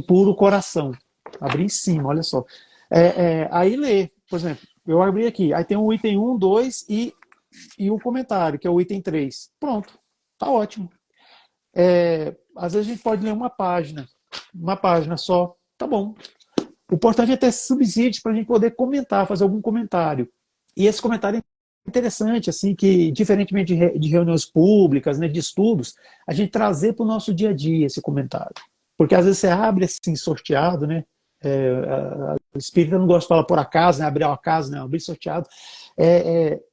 puro coração. Abri em cima, olha só. Aí lê, por exemplo, eu abri aqui, aí tem o item 1, 2 e o comentário, que é o item 3. Pronto, tá ótimo. Às vezes a gente pode ler uma página só, tá bom. O importante é ter subsídios para a gente poder comentar, fazer algum comentário. E esse comentário é interessante, assim, que diferentemente de reuniões públicas, né, de estudos, a gente trazer para o nosso dia a dia esse comentário. Porque às vezes você abre assim, sorteado, né? O espírita não gosta de falar por acaso, né? Abrir ao acaso, né? Abrir sorteado.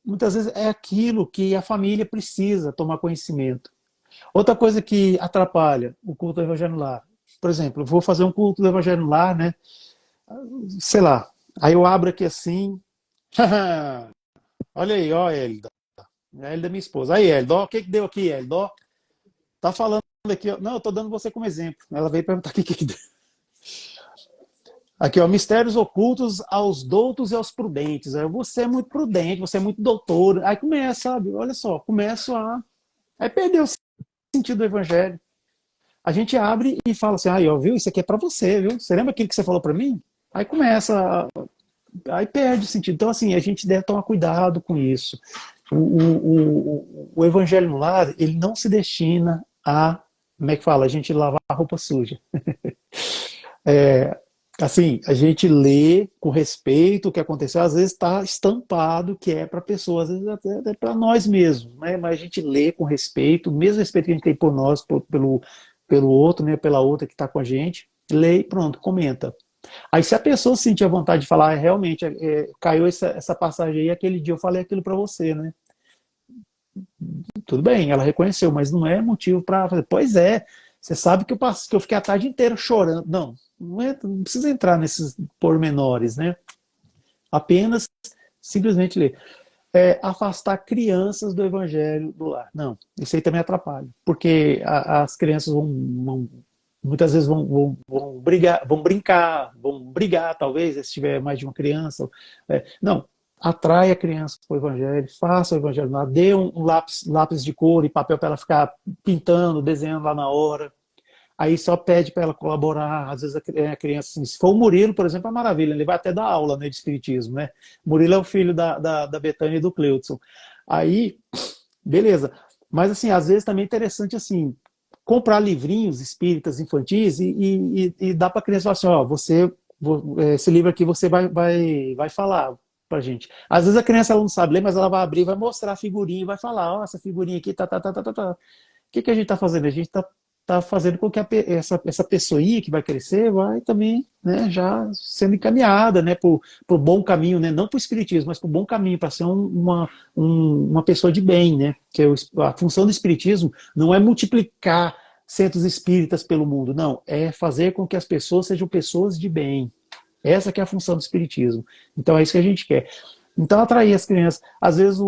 Muitas vezes é aquilo que a família precisa tomar conhecimento. Outra coisa que atrapalha o culto do Evangelho no Lar, por exemplo, eu vou fazer um culto do Evangelho no Lar, né? Sei lá, aí eu abro aqui assim, olha aí, ó, Hélida, a Hélida é minha esposa. Aí, Hélida, ó, o que deu aqui, Hélida? Ó, tá falando aqui, ó. Não, eu tô dando você como exemplo. Ela veio perguntar aqui o que deu. Aqui, ó, mistérios ocultos aos doutos e aos prudentes. Aí, você é muito prudente, você é muito doutor. Aí começa, sabe? Olha só, começo a... Aí perdeu o sentido do evangelho. A gente abre e fala assim, aí, ó, viu? Isso aqui é para você, viu? Você lembra aquilo que você falou para mim? Aí começa, aí perde o sentido. Então, assim, a gente deve tomar cuidado com isso. O evangelho no lar, ele não se destina a, como é que fala? A gente lavar a roupa suja. Assim, a gente lê com respeito o que aconteceu, às vezes está estampado que é para pessoas, às vezes até para nós mesmos, né? Mas a gente lê com respeito, o mesmo respeito que a gente tem por nós, pelo outro, né? Pela outra que está com a gente, lê e pronto, comenta. Aí se a pessoa sentir a vontade de falar, realmente, caiu essa passagem aí, aquele dia eu falei aquilo para você, né? Tudo bem, ela reconheceu, mas não é motivo para fazer. Pois é, você sabe que eu fiquei a tarde inteira chorando. Não precisa entrar nesses pormenores, né? Apenas, simplesmente ler. Afastar crianças do evangelho do lar. Não, isso aí também atrapalha. Porque as crianças muitas vezes vão brincar, vão brigar, talvez, se tiver mais de uma criança. Não, atrai a criança para o evangelho, faça o evangelho lá, dê um lápis de cor e papel para ela ficar pintando, desenhando lá na hora. Aí só pede para ela colaborar. Às vezes a criança, assim, se for o Murilo, por exemplo, é maravilha, ele vai até dar aula, né, de espiritismo, né? Murilo é o filho da Betânia e do Cleudson. Aí, beleza. Mas, assim, às vezes também é interessante, assim, comprar livrinhos espíritas infantis e dar para a criança falar assim, ó, esse livro aqui você vai falar pra gente. Às vezes a criança ela não sabe ler, mas ela vai abrir, vai mostrar a figurinha e vai falar, ó, essa figurinha aqui, tá. O que a gente está fazendo? A gente está fazendo com que essa pessoinha que vai crescer vai também, né, já sendo encaminhada, né, pro bom caminho, né, não para o espiritismo, mas para o bom caminho, para ser uma pessoa de bem, né, que a função do espiritismo não é multiplicar centros espíritas pelo mundo, não, é fazer com que as pessoas sejam pessoas de bem. Essa que é a função do espiritismo. Então é isso que a gente quer. Então atrair as crianças, às vezes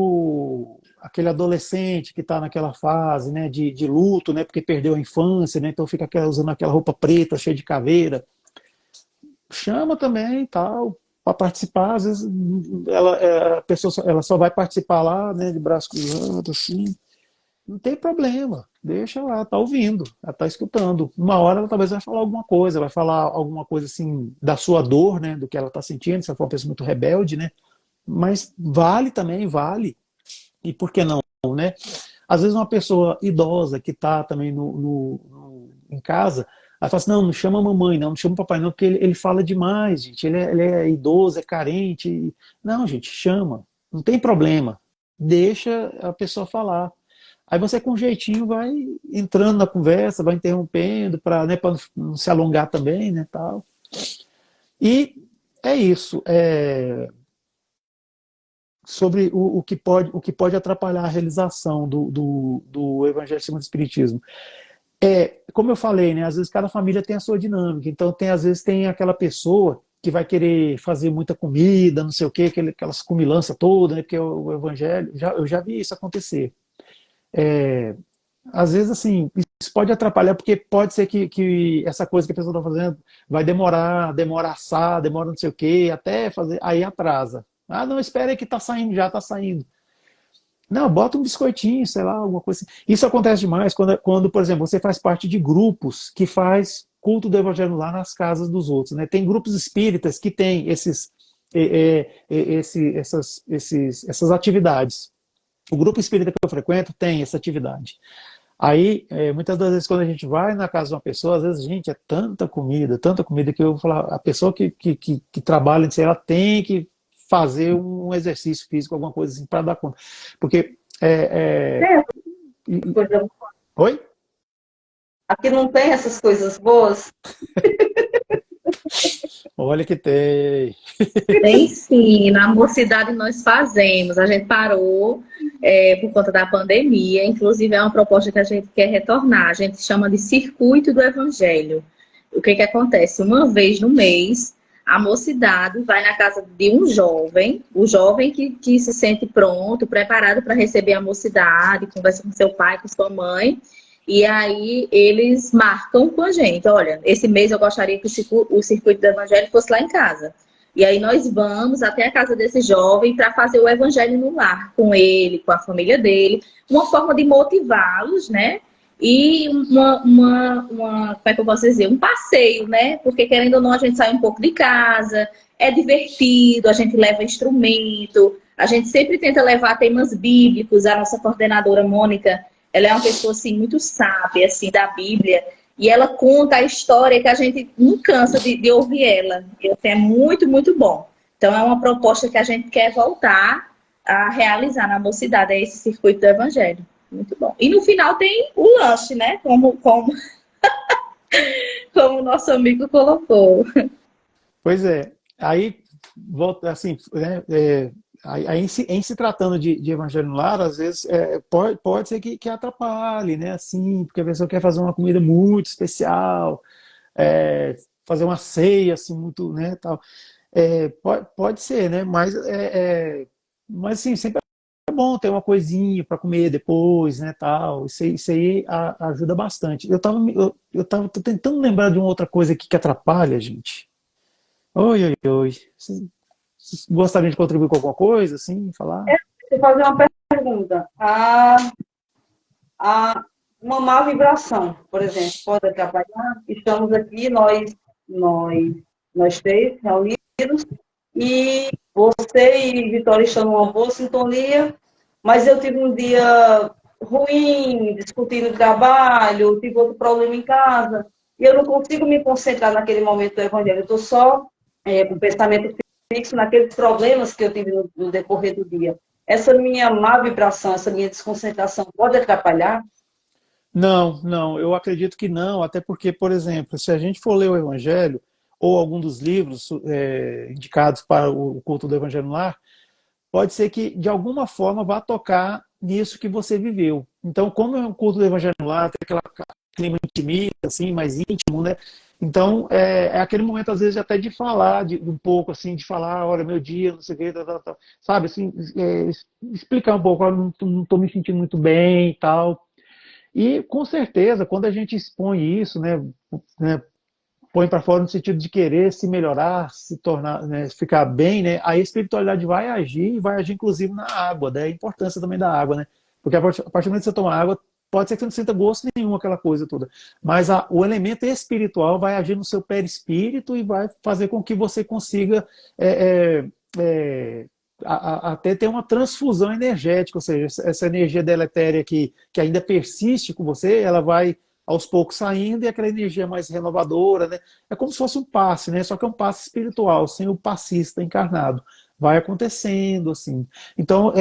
aquele adolescente que está naquela fase, né, de luto, né, porque perdeu a infância, né, então fica usando aquela roupa preta, cheia de caveira, chama também tal, para participar. Às vezes a pessoa ela só vai participar lá, né, de braço cruzado, assim, não tem problema, deixa lá, tá ouvindo, ela tá escutando. Uma hora ela talvez vai falar alguma coisa, vai falar alguma coisa assim da sua dor, né, do que ela tá sentindo, se ela for uma pessoa muito rebelde, né, mas vale também, vale. E por que não, né? Às vezes uma pessoa idosa que está também em casa, ela fala assim, não chama a mamãe, não chama o papai não, porque ele fala demais, gente, ele é idoso, é carente. Não, gente, chama, não tem problema, deixa a pessoa falar. Aí você com jeitinho vai entrando na conversa, vai interrompendo, para, né, não se alongar também, né, tal. E é isso, sobre o que pode atrapalhar a realização do Evangelho segundo o Espiritismo. Como eu falei, né, às vezes cada família tem a sua dinâmica, então às vezes tem aquela pessoa que vai querer fazer muita comida, não sei o quê, aquelas comilança toda, né, porque o Evangelho, eu já vi isso acontecer. Às vezes, assim, isso pode atrapalhar, porque pode ser que essa coisa que a pessoa está fazendo vai demora assar, demora não sei o quê, até fazer, aí atrasa. Ah, não, espera aí que está saindo, já está saindo. Não, bota um biscoitinho, sei lá, alguma coisa assim. Isso acontece demais quando, por exemplo, você faz parte de grupos que faz culto do evangelho lá nas casas dos outros, né? Tem grupos espíritas que têm essas atividades. O grupo espírita que eu frequento tem essa atividade. Aí, muitas das vezes, quando a gente vai na casa de uma pessoa, às vezes, gente, é tanta comida que eu vou falar, a pessoa que trabalha, ela tem que fazer um exercício físico, alguma coisa assim, para dar conta. Porque. É, E- coisa... Oi? Aqui não tem essas coisas boas. Olha que tem. Tem sim, na mocidade nós fazemos. A gente parou por conta da pandemia, inclusive é uma proposta que a gente quer retornar. A gente chama de Circuito do Evangelho. O que acontece? Uma vez no mês, a mocidade vai na casa de um jovem, o jovem que se sente pronto, preparado para receber a mocidade, conversa com seu pai, com sua mãe, e aí eles marcam com a gente. Olha, esse mês eu gostaria que o Circuito do Evangelho fosse lá em casa. E aí nós vamos até a casa desse jovem para fazer o evangelho no lar, com ele, com a família dele, uma forma de motivá-los, né? E como é que eu posso dizer? Um passeio, né? Porque querendo ou não, a gente sai um pouco de casa, é divertido, a gente leva instrumento, a gente sempre tenta levar temas bíblicos. A nossa coordenadora Mônica, ela é uma pessoa assim muito sábia assim da Bíblia. E ela conta a história que a gente não cansa de ouvir ela. E assim, é muito, muito bom. Então, é uma proposta que a gente quer voltar a realizar na mocidade, é esse circuito do evangelho. Muito bom. E no final tem o lanche, né? Como o nosso amigo colocou. Pois é. Aí, volta assim, né, aí em se tratando de evangelho no lar, às vezes pode ser que atrapalhe, né? Assim, porque a pessoa quer fazer uma comida muito especial, fazer uma ceia assim muito, né, tal. Pode ser, né? Mas assim, sempre é bom ter uma coisinha para comer depois, né, tal. Isso aí ajuda bastante. Tô tentando lembrar de uma outra coisa aqui que atrapalha, gente. Oi, oi, oi. Vocês gostariam de contribuir com alguma coisa, assim, falar? Deixa eu fazer uma pergunta. Uma má vibração, por exemplo, pode atrapalhar? Estamos aqui, nós, nós três reunidos, e você e Vitória estão numa boa sintonia, mas eu tive um dia ruim, discutindo o trabalho, tive outro problema em casa, e eu não consigo me concentrar naquele momento do evangelho, eu estou só com o pensamento fixo naqueles problemas que eu tive no decorrer do dia. Essa minha má vibração, essa minha desconcentração pode atrapalhar? Não, não, eu acredito que não, até porque, por exemplo, se a gente for ler o Evangelho, ou algum dos livros indicados para o culto do Evangelho no lar, pode ser que, de alguma forma, vá tocar nisso que você viveu. Então, como é um culto do Evangelho no lar, tem aquele clima intimista, assim, mais íntimo, né? Então, aquele momento, às vezes, até de falar um pouco, assim, de falar, olha, meu dia, não sei o que, sabe, assim, explicar um pouco, olha, não estou me sentindo muito bem e tal. E, com certeza, quando a gente expõe isso, né, põe para fora no sentido de querer se melhorar, se tornar, né, ficar bem, né, a espiritualidade vai agir e vai agir inclusive na água, daí a importância também da água, né? Porque a partir do momento que você toma água, pode ser que você não sinta gosto nenhum, aquela coisa toda. Mas o elemento espiritual vai agir no seu perispírito e vai fazer com que você consiga até ter uma transfusão energética, ou seja, essa energia deletéria que ainda persiste com você, ela vai aos poucos saindo e aquela energia mais renovadora, né? É como se fosse um passe, né? Só que é um passe espiritual, sem o passista encarnado. Vai acontecendo, assim. Então,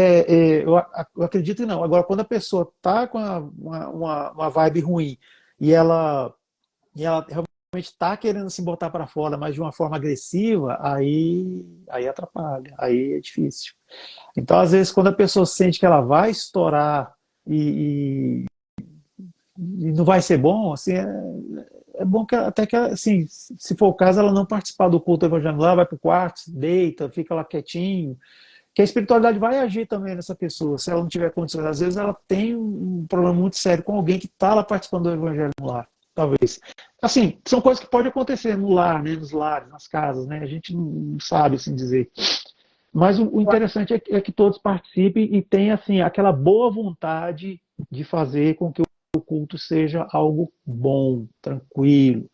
eu acredito que não. Agora, quando a pessoa está com uma vibe ruim e ela realmente está querendo se botar para fora, mas de uma forma agressiva, aí atrapalha, aí é difícil. Então, às vezes, quando a pessoa sente que ela vai estourar e não vai ser bom, assim, é bom que até que, assim, se for o caso, ela não participar do culto evangelical, vai para o quarto, deita, fica lá quietinho, que a espiritualidade vai agir também nessa pessoa, se ela não tiver condições. Às vezes ela tem um problema muito sério com alguém que está lá participando do evangelho no lar, talvez. Assim, são coisas que podem acontecer no lar, né, nos lares, nas casas, né, a gente não sabe, assim dizer. Mas o interessante é que todos participem e tenham assim, aquela boa vontade de fazer com que o culto seja algo bom, tranquilo,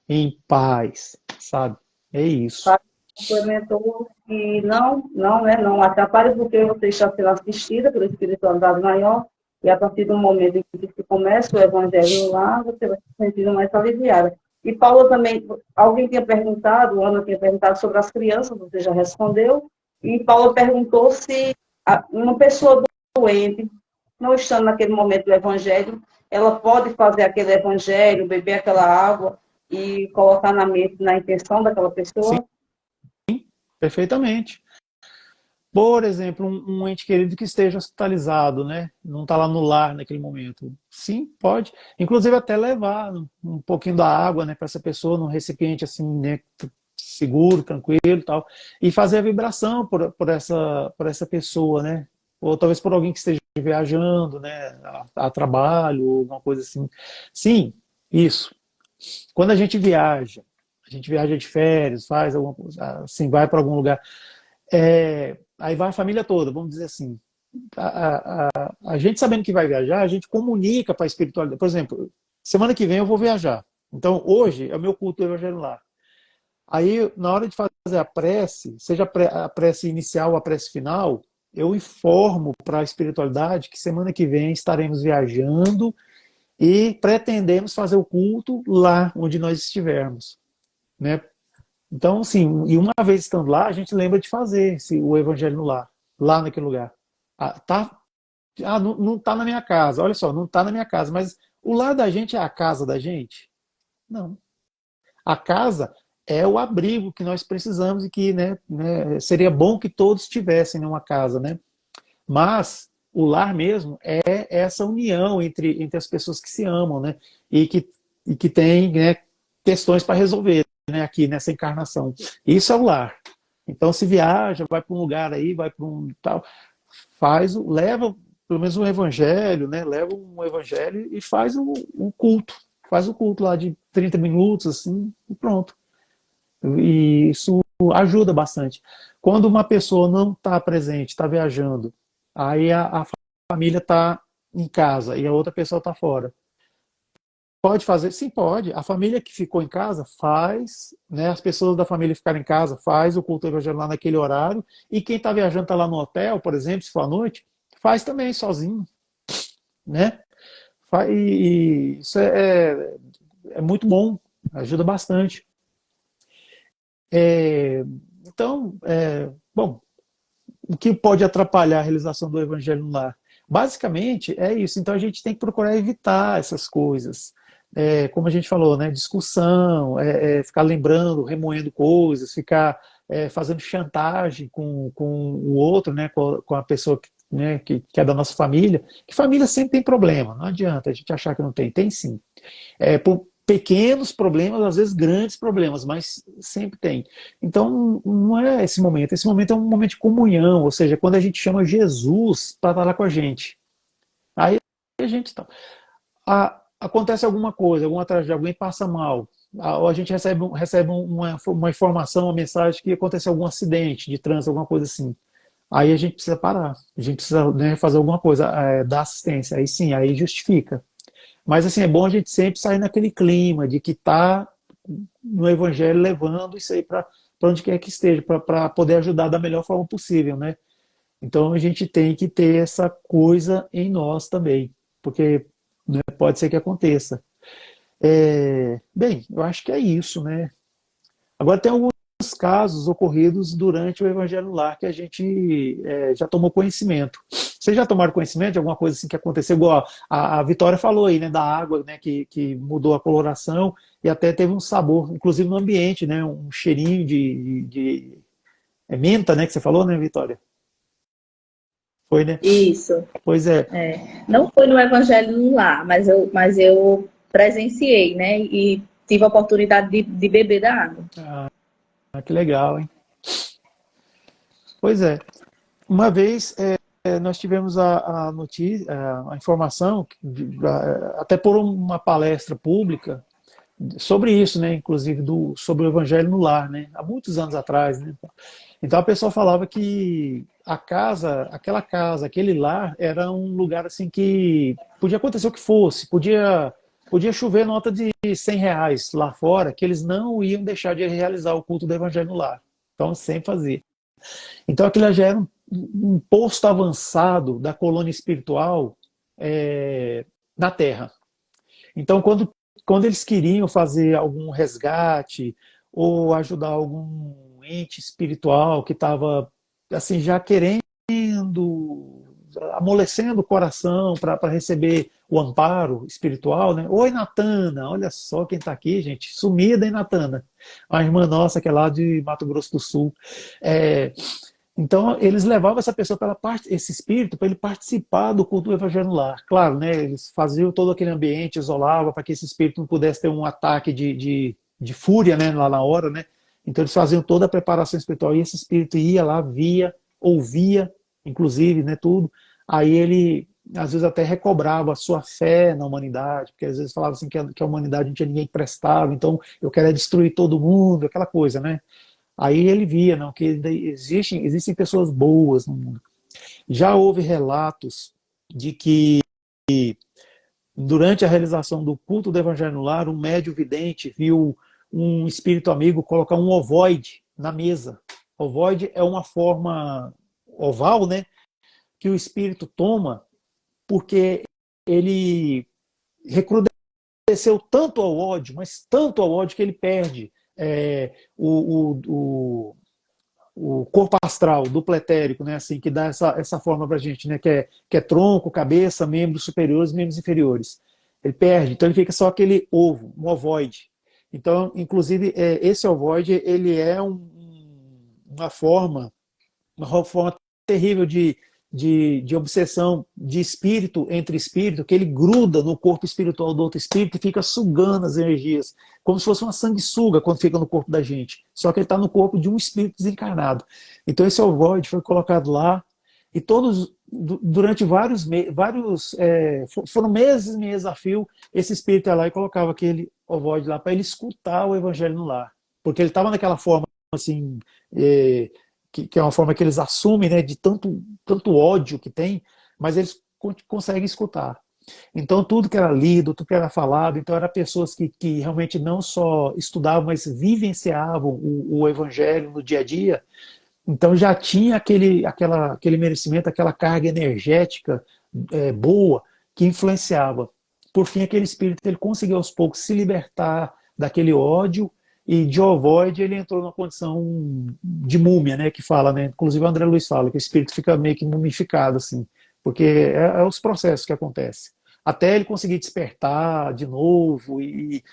em paz, sabe? É isso. Complementou que não atrapalha porque você está sendo assistida pela espiritualidade maior e a partir do momento em que se começa o evangelho lá, você vai se sentindo mais aliviada. E Paula também, alguém tinha perguntado, Ana tinha perguntado sobre as crianças, você já respondeu, e Paula perguntou se uma pessoa doente, não estando naquele momento do evangelho, ela pode fazer aquele evangelho, beber aquela água e colocar na mente, na intenção daquela Sim, pessoa. perfeitamente. Por exemplo, um ente querido que esteja hospitalizado, né? Não está lá no lar naquele momento. Sim, pode. Inclusive até levar um pouquinho da água, né, para essa pessoa num recipiente assim, né, seguro, tranquilo, e tal, e fazer a vibração por essa pessoa, né? Ou talvez por alguém que esteja viajando, né, a trabalho, ou alguma coisa assim. Sim, isso. Quando a gente viaja de férias, faz alguma coisa, assim, vai para algum lugar. Aí vai a família toda, vamos dizer assim. A gente sabendo que vai viajar, a gente comunica para a espiritualidade. Por exemplo, semana que vem eu vou viajar. Então, hoje é o meu culto do Evangelho lá. Aí, na hora de fazer a prece, seja a prece inicial ou a prece final, eu informo para a espiritualidade que semana que vem estaremos viajando e pretendemos fazer o culto lá onde nós estivermos, né? Então, sim, e uma vez estando lá, a gente lembra de fazer o evangelho no lar, lá naquele lugar. Não está na minha casa, olha só, não está na minha casa, mas o lar da gente é a casa da gente? Não. A casa é o abrigo que nós precisamos e que, né, seria bom que todos tivessem numa casa, né? Mas o lar mesmo é essa união entre as pessoas que se amam, né? E que tem, né, questões para resolver, né, aqui nessa encarnação. Isso é o lar. Então se viaja, vai para um lugar aí, vai para um tal, leva pelo menos um evangelho, né? Leva um evangelho e faz o culto. Faz o culto lá de 30 minutos, assim, e pronto. E isso ajuda bastante. Quando uma pessoa não está presente, está viajando, aí a família está em casa e a outra pessoa está fora. Pode fazer? Sim, pode. A família que ficou em casa faz, né? As pessoas da família ficarem em casa faz o culto evangelho lá naquele horário. E quem está viajando está lá no hotel, por exemplo, se for à noite, faz também sozinho, né? E isso é muito bom, ajuda bastante. Então, bom, o que pode atrapalhar a realização do evangelho no lar? Basicamente é isso. Então a gente tem que procurar evitar essas coisas. Como a gente falou, né? Discussão, ficar lembrando, remoendo coisas, ficar fazendo chantagem com o outro, né? Com a pessoa né, que é da nossa família. Que família sempre tem problema, não adianta a gente achar que não tem. Tem sim. Por pequenos problemas, às vezes grandes problemas, mas sempre tem. Então, não é esse momento. Esse momento é um momento de comunhão, ou seja, quando a gente chama Jesus para estar lá com a gente. Aí a gente tá. Acontece alguma coisa, alguma tragédia, alguém passa mal, ou a gente recebe uma informação, uma mensagem que aconteceu algum acidente de trânsito, alguma coisa assim. Aí a gente precisa parar, a gente precisa, né, fazer alguma coisa, dar assistência. Aí sim, aí justifica. Mas assim, é bom a gente sempre sair naquele clima de que está no Evangelho levando isso aí para onde quer que esteja, para poder ajudar da melhor forma possível, né? Então a gente tem que ter essa coisa em nós também, porque né, pode ser que aconteça. Bem, eu acho que é isso, né? Agora tem alguns casos ocorridos durante o Evangelho no Lar que a gente já tomou conhecimento. Vocês já tomaram conhecimento de alguma coisa assim que aconteceu? Igual a Vitória falou aí, né, da água, né, que mudou a coloração e até teve um sabor, inclusive no ambiente, né, um cheirinho de menta, né, que você falou, né, Vitória? Foi, né? Isso. Pois é. Não foi no Evangelho no Lar, mas eu presenciei, né? E tive a oportunidade de beber da água. Que legal, hein? Pois é. Uma vez nós tivemos a notícia, a informação, até por uma palestra pública, sobre isso, né? Inclusive sobre o Evangelho no Lar, né? Há muitos anos atrás, né? Então a pessoa falava que a casa, aquela casa, aquele lar era um lugar assim que podia acontecer o que fosse, podia chover nota de R$ 100 lá fora, que eles não iam deixar de realizar o culto do Evangelho no Lar. Então sempre fazia. Então aquilo já era um posto avançado da colônia espiritual na Terra. Então, quando eles queriam fazer algum resgate ou ajudar algum ente espiritual que estava assim já querendo, amolecendo o coração para receber o amparo espiritual, né? Oi, Natana, olha só quem está aqui, gente, sumida, hein, Natana? A irmã nossa que é lá de Mato Grosso do Sul. É, então, eles levavam essa pessoa, esse espírito, para ele participar do culto do Evangelho no Lar. Claro, né, eles faziam todo aquele ambiente, isolavam para que esse espírito não pudesse ter um ataque de fúria, né, lá na hora, né? Então, eles faziam toda a preparação espiritual e esse espírito ia lá, via, ouvia, inclusive, né, tudo. Aí ele, às vezes, até recobrava a sua fé na humanidade, porque às vezes falava assim que a humanidade não tinha ninguém que prestava, então eu quero é destruir todo mundo, aquela coisa, né? Aí ele via, não, que existem pessoas boas no mundo. Já houve relatos de que durante a realização do culto do Evangelho no Lar, um médium vidente viu um espírito amigo colocar um ovoide na mesa. Ovoide é uma forma oval, né, que o espírito toma porque ele recrudesceu tanto ao ódio, mas tanto ao ódio que ele perde o corpo astral, duplo etérico, né, assim, que dá essa forma para a gente, né, que é tronco, cabeça, membros superiores, membros inferiores. Ele perde, então ele fica só aquele ovo, um ovoide. Então, inclusive, esse ovoide, ele é uma forma terrível de obsessão de espírito entre espírito, que ele gruda no corpo espiritual do outro espírito e fica sugando as energias, como se fosse uma sanguessuga quando fica no corpo da gente. Só que ele está no corpo de um espírito desencarnado. Então esse ovoide foi colocado lá e durante vários meses, foram meses e meses a fio, esse espírito ia lá e colocava aquele ovoide lá para ele escutar o Evangelho no Lar. Porque ele estava naquela forma assim, que é uma forma que eles assumem, né, de tanto ódio que tem, mas eles conseguem escutar. Então tudo que era lido, tudo que era falado, então eram pessoas que realmente não só estudavam, mas vivenciavam o Evangelho no dia a dia, então já tinha aquele merecimento, aquela carga energética boa que influenciava. Por fim, aquele espírito ele conseguiu aos poucos se libertar daquele ódio e de ovoide ele entrou numa condição de múmia, né, que fala, né, inclusive o André Luiz fala que o espírito fica meio que mumificado, assim, porque é os processos que acontecem. Até ele conseguir despertar de novo e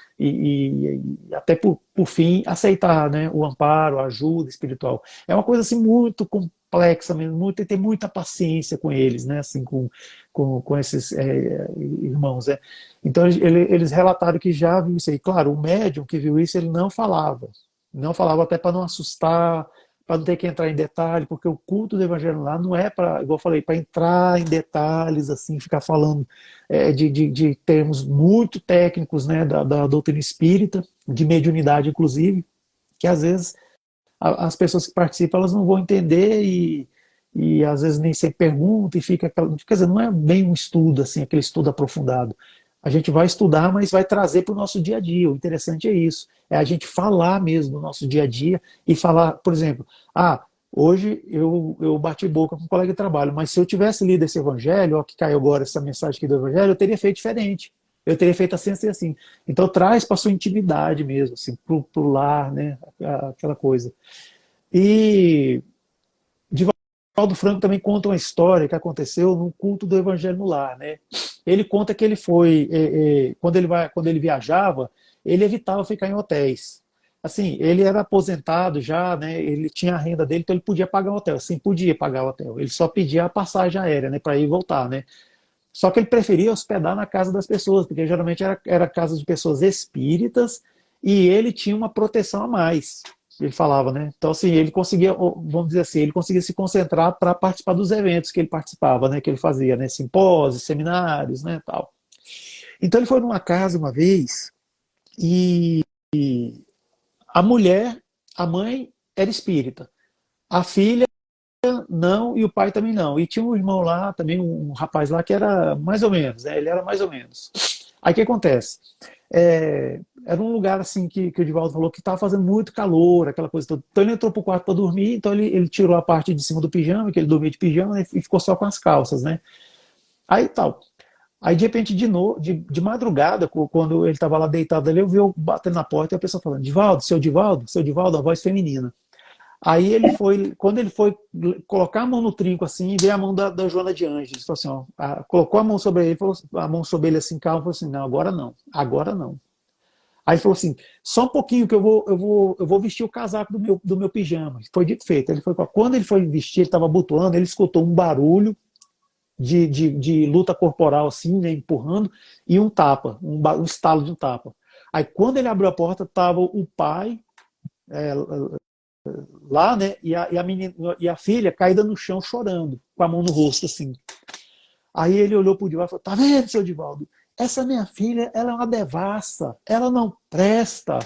até por fim aceitar, né, o amparo, a ajuda espiritual. É uma coisa assim muito complexa mesmo, tem que ter muita paciência com eles, né, assim, com esses irmãos. Então eles relataram que já viu isso aí. Claro, o médium que viu isso, ele não falava até para não assustar, para não ter que entrar em detalhe, porque o culto do Evangelho lá não é para, igual eu falei, para entrar em detalhes, assim, ficar falando de termos muito técnicos, né, da doutrina espírita, de mediunidade, inclusive, que às vezes as pessoas que participam elas não vão entender e às vezes nem sempre perguntam e fica aquela, quer dizer, não é bem um estudo, assim, aquele estudo aprofundado. A gente vai estudar, mas vai trazer para o nosso dia a dia. O interessante é isso, é a gente falar mesmo do nosso dia a dia e falar, por exemplo, hoje eu bati boca com um colega de trabalho, mas se eu tivesse lido esse evangelho, ó, que caiu agora essa mensagem aqui do evangelho, eu teria feito diferente. Eu teria feito assim, assim, assim. Então traz para sua intimidade mesmo, assim, pro lar, né, aquela coisa. E Divaldo Franco também conta uma história que aconteceu no culto do Evangelho no Lar, né? Ele conta que ele foi, quando ele viajava, ele evitava ficar em hotéis. Assim, ele era aposentado já, né? Ele tinha a renda dele, então ele podia pagar o hotel. Assim, podia pagar o hotel. Ele só pedia a passagem aérea, né? Para ir e voltar, né? Só que ele preferia hospedar na casa das pessoas, porque geralmente era casa de pessoas espíritas e ele tinha uma proteção a mais. Ele falava, né? Então, assim, ele conseguia, vamos dizer assim, ele conseguia se concentrar para participar dos eventos que ele participava, né? Que ele fazia, né? Simpósios, seminários, né? Tal. Então, ele foi numa casa uma vez E a mulher, a mãe, era espírita. A filha, não, e o pai também não. E tinha um irmão lá, também um rapaz lá, que era mais ou menos, né? Ele era mais ou menos. Aí o que acontece? Era um lugar assim que o Divaldo falou que estava fazendo muito calor, aquela coisa toda. Então ele entrou pro quarto para dormir, então ele tirou a parte de cima do pijama, que ele dormia de pijama, né, e ficou só com as calças, né? Aí tal. Aí de repente, de madrugada, quando ele estava lá deitado ali, eu vi eu batendo na porta e a pessoa falando: Divaldo, seu Divaldo, a voz feminina. Aí ele foi, quando ele foi colocar a mão no trinco assim, veio a mão da Joana de Ângeles, falou assim, ó, colocou a mão sobre ele, falou, a mão sobre ele assim, calma, falou assim, não, agora não, agora não. Aí falou assim, só um pouquinho que eu vou vestir o casaco do meu pijama. Foi dito e feito. Ele foi, quando ele foi vestir, ele estava abotoando, ele escutou um barulho de luta corporal assim, né, empurrando, e um tapa, um estalo de um tapa. Aí quando ele abriu a porta, estava o pai, é, lá, né? E a menina, e a filha caída no chão chorando, com a mão no rosto, assim. Aí ele olhou pro Divaldo e falou: tá vendo, seu Divaldo? Essa minha filha, ela é uma devassa, ela não presta.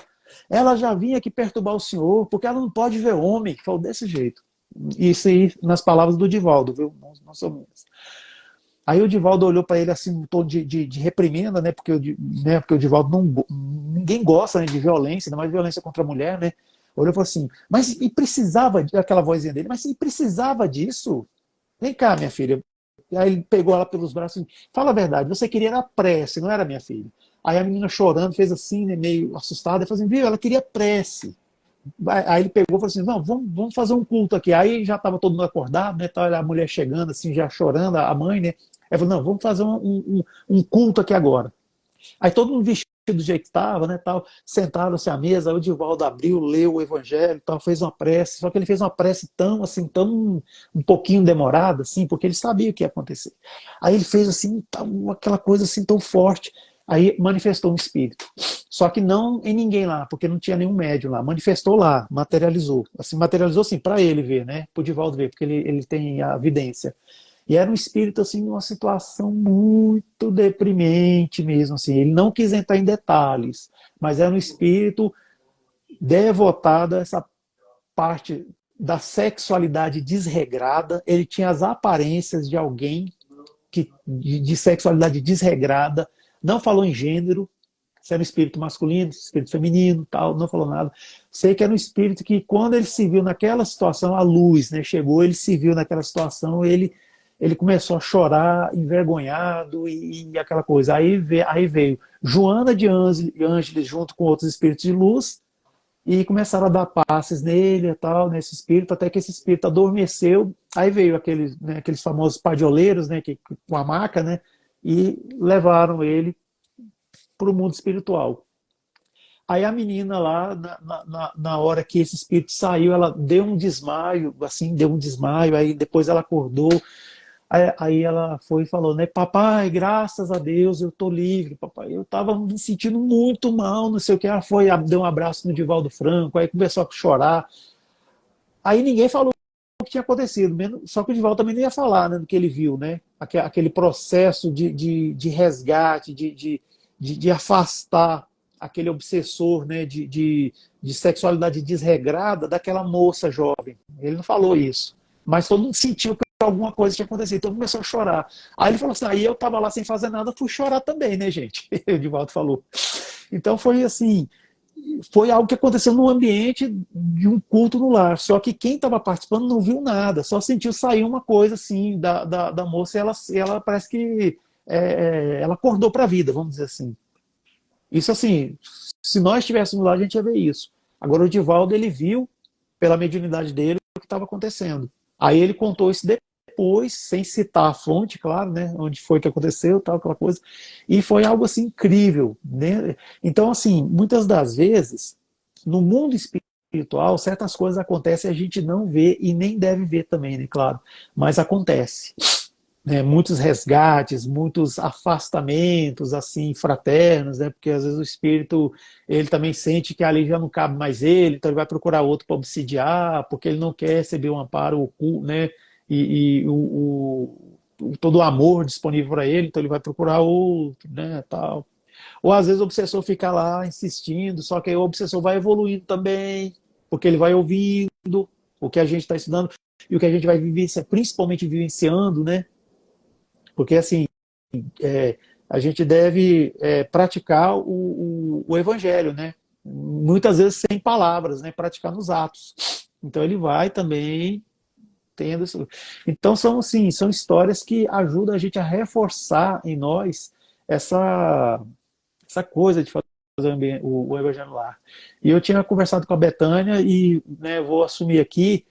Ela já vinha aqui perturbar o senhor, porque ela não pode ver homem. Falou desse jeito. Isso aí nas palavras do Divaldo, viu? Não sou menos. Aí o Divaldo olhou para ele assim, um tom de reprimenda, né? Porque o Divaldo não. Ninguém gosta, né, de violência, ainda mais violência contra a mulher, né? Olhou e falou assim, mas e precisava, aquela vozinha dele, mas e precisava disso? Vem cá, minha filha. Aí ele pegou ela pelos braços e fala a verdade, você queria era prece, não era minha filha. Aí a menina chorando, fez assim, né, meio assustada, e falou assim, viu, ela queria prece. Aí ele pegou e falou assim, não, vamos fazer um culto aqui. Aí já estava todo mundo acordado, né, a mulher chegando assim, já chorando, a mãe, né. Aí falou, não, vamos fazer um culto aqui agora. Aí todo mundo vestido do jeito que estava, né, tal, sentaram-se à mesa, aí o Divaldo abriu, leu o evangelho, tal, fez uma prece, só que ele fez uma prece tão, assim, tão um pouquinho demorada, assim, porque ele sabia o que ia acontecer. Aí ele fez, assim, aquela coisa, assim, tão forte, aí manifestou um espírito. Só que não em ninguém lá, porque não tinha nenhum médium lá, manifestou lá, materializou, assim, para ele ver, né, para o Divaldo ver, porque ele tem a vidência. E era um espírito, assim, numa situação muito deprimente mesmo, assim. Ele não quis entrar em detalhes, mas era um espírito devotado a essa parte da sexualidade desregrada. Ele tinha as aparências de alguém de sexualidade desregrada, não falou em gênero, se era um espírito masculino, espírito feminino, tal, não falou nada. Sei que era um espírito que, quando ele se viu naquela situação, a luz, né, chegou, ele se viu naquela situação, ele começou a chorar, envergonhado e aquela coisa. Aí veio Joana de Ângeles junto com outros espíritos de luz e começaram a dar passes nele e tal, nesse espírito, até que esse espírito adormeceu. Aí veio aqueles famosos padioleiros, né, com a maca, né, e levaram ele para o mundo espiritual. Aí a menina lá, na hora que esse espírito saiu, ela deu um desmaio, assim, aí depois ela acordou. Aí ela foi e falou, né, papai, graças a Deus eu tô livre, papai. Eu tava me sentindo muito mal, não sei o que. Ela foi, deu um abraço no Divaldo Franco, aí começou a chorar. Aí ninguém falou o que tinha acontecido, só que o Divaldo também não ia falar, né, do que ele viu, né? Aquele processo de resgate, de afastar aquele obsessor, né, de sexualidade desregrada daquela moça jovem. Ele não falou isso, mas todo mundo sentiu que alguma coisa tinha acontecido, então começou a chorar. Aí ele falou assim, aí eu estava lá sem fazer nada, fui chorar também, né, gente? O Divaldo falou. Então foi assim, foi algo que aconteceu no ambiente de um culto no lar, só que quem estava participando não viu nada, só sentiu sair uma coisa assim da moça, e ela parece que ela acordou para a vida, vamos dizer assim. Isso assim, se nós estivéssemos lá, a gente ia ver isso. Agora o Divaldo, ele viu, pela mediunidade dele, o que estava acontecendo. Aí ele contou isso depois, sem citar a fonte, claro, né, onde foi que aconteceu, tal, aquela coisa, e foi algo assim incrível, né? Então, assim, muitas das vezes, no mundo espiritual, certas coisas acontecem e a gente não vê e nem deve ver também, né, claro, mas acontece. Né, muitos resgates, muitos afastamentos assim fraternos, né, porque às vezes o espírito ele também sente que ali já não cabe mais ele, então ele vai procurar outro para obsidiar, porque ele não quer receber um amparo oculto, né, todo o amor disponível para ele, então ele vai procurar outro, né, tal. Ou às vezes o obsessor fica lá insistindo, só que aí o obsessor vai evoluindo também, porque ele vai ouvindo o que a gente está estudando e o que a gente vai vivenciar, principalmente vivenciando, né? Porque assim, a gente deve praticar o evangelho, né? Muitas vezes sem palavras, né? Praticar nos atos. Então ele vai também tendo isso. Então são assim, são histórias que ajudam a gente a reforçar em nós essa coisa de fazer o evangelho no lar. E eu tinha conversado com a Betânia e, né, vou assumir aqui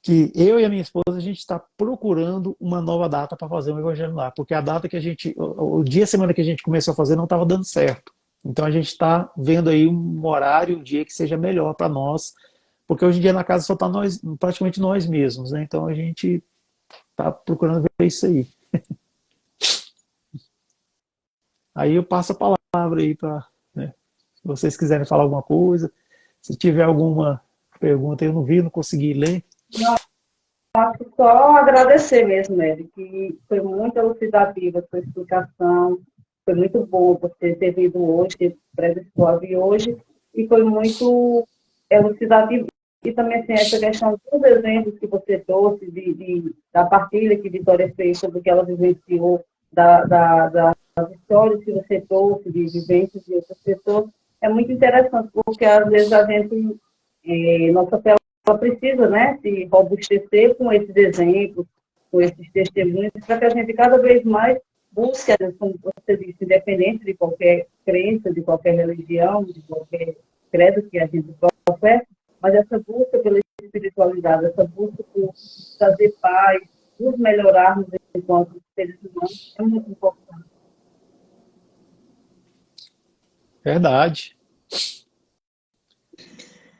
que eu e a minha esposa, a gente está procurando uma nova data para fazer um evangelho lá, porque a data que a gente, o dia, semana que a gente começou a fazer não estava dando certo. Então a gente está vendo aí um horário, um dia que seja melhor para nós, porque hoje em dia na casa só está nós, praticamente nós mesmos, né? Então a gente está procurando ver isso aí. Aí eu passo a palavra aí para, né, se vocês quiserem falar alguma coisa, se tiver alguma pergunta, eu não vi, não consegui ler. Só agradecer mesmo, Eric, que foi muito elucidativa a sua explicação, foi muito bom você ter vindo hoje, ter presenciado hoje, e foi muito elucidativo. E também, assim, essa questão dos exemplos que você trouxe, da partilha que Vitória fez sobre o que ela vivenciou, das histórias que você trouxe, de vivências de outras pessoas, é muito interessante, porque às vezes a gente, nossa tela precisa, né, se robustecer com esses exemplos, com esses testemunhos, para que a gente cada vez mais busque, como você disse, independente de qualquer crença, de qualquer religião, de qualquer credo que a gente professa, mas essa busca pela espiritualidade, essa busca por trazer paz, por melhorarmos enquanto seres humanos, é muito importante. Verdade.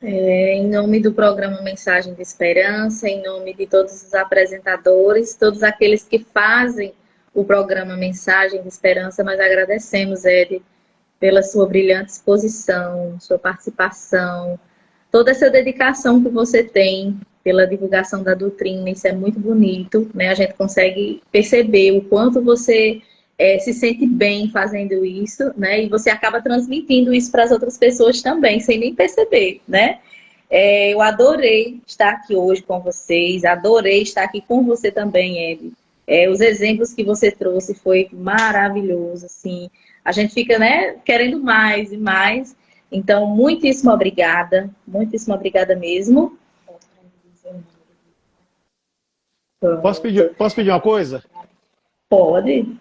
Em nome do programa Mensagem de Esperança, em nome de todos os apresentadores, todos aqueles que fazem o programa Mensagem de Esperança, nós agradecemos, Ed, pela sua brilhante exposição, sua participação, toda essa dedicação que você tem pela divulgação da doutrina. Isso é muito bonito, né? A gente consegue perceber o quanto você se sente bem fazendo isso, né? E você acaba transmitindo isso para as outras pessoas também, sem nem perceber, né? Eu adorei estar aqui hoje com vocês, adorei estar aqui com você também, Ed. Os exemplos que você trouxe foi maravilhoso, assim. A gente fica, né, querendo mais e mais. Então, muitíssimo obrigada mesmo. Posso pedir uma coisa? Pode.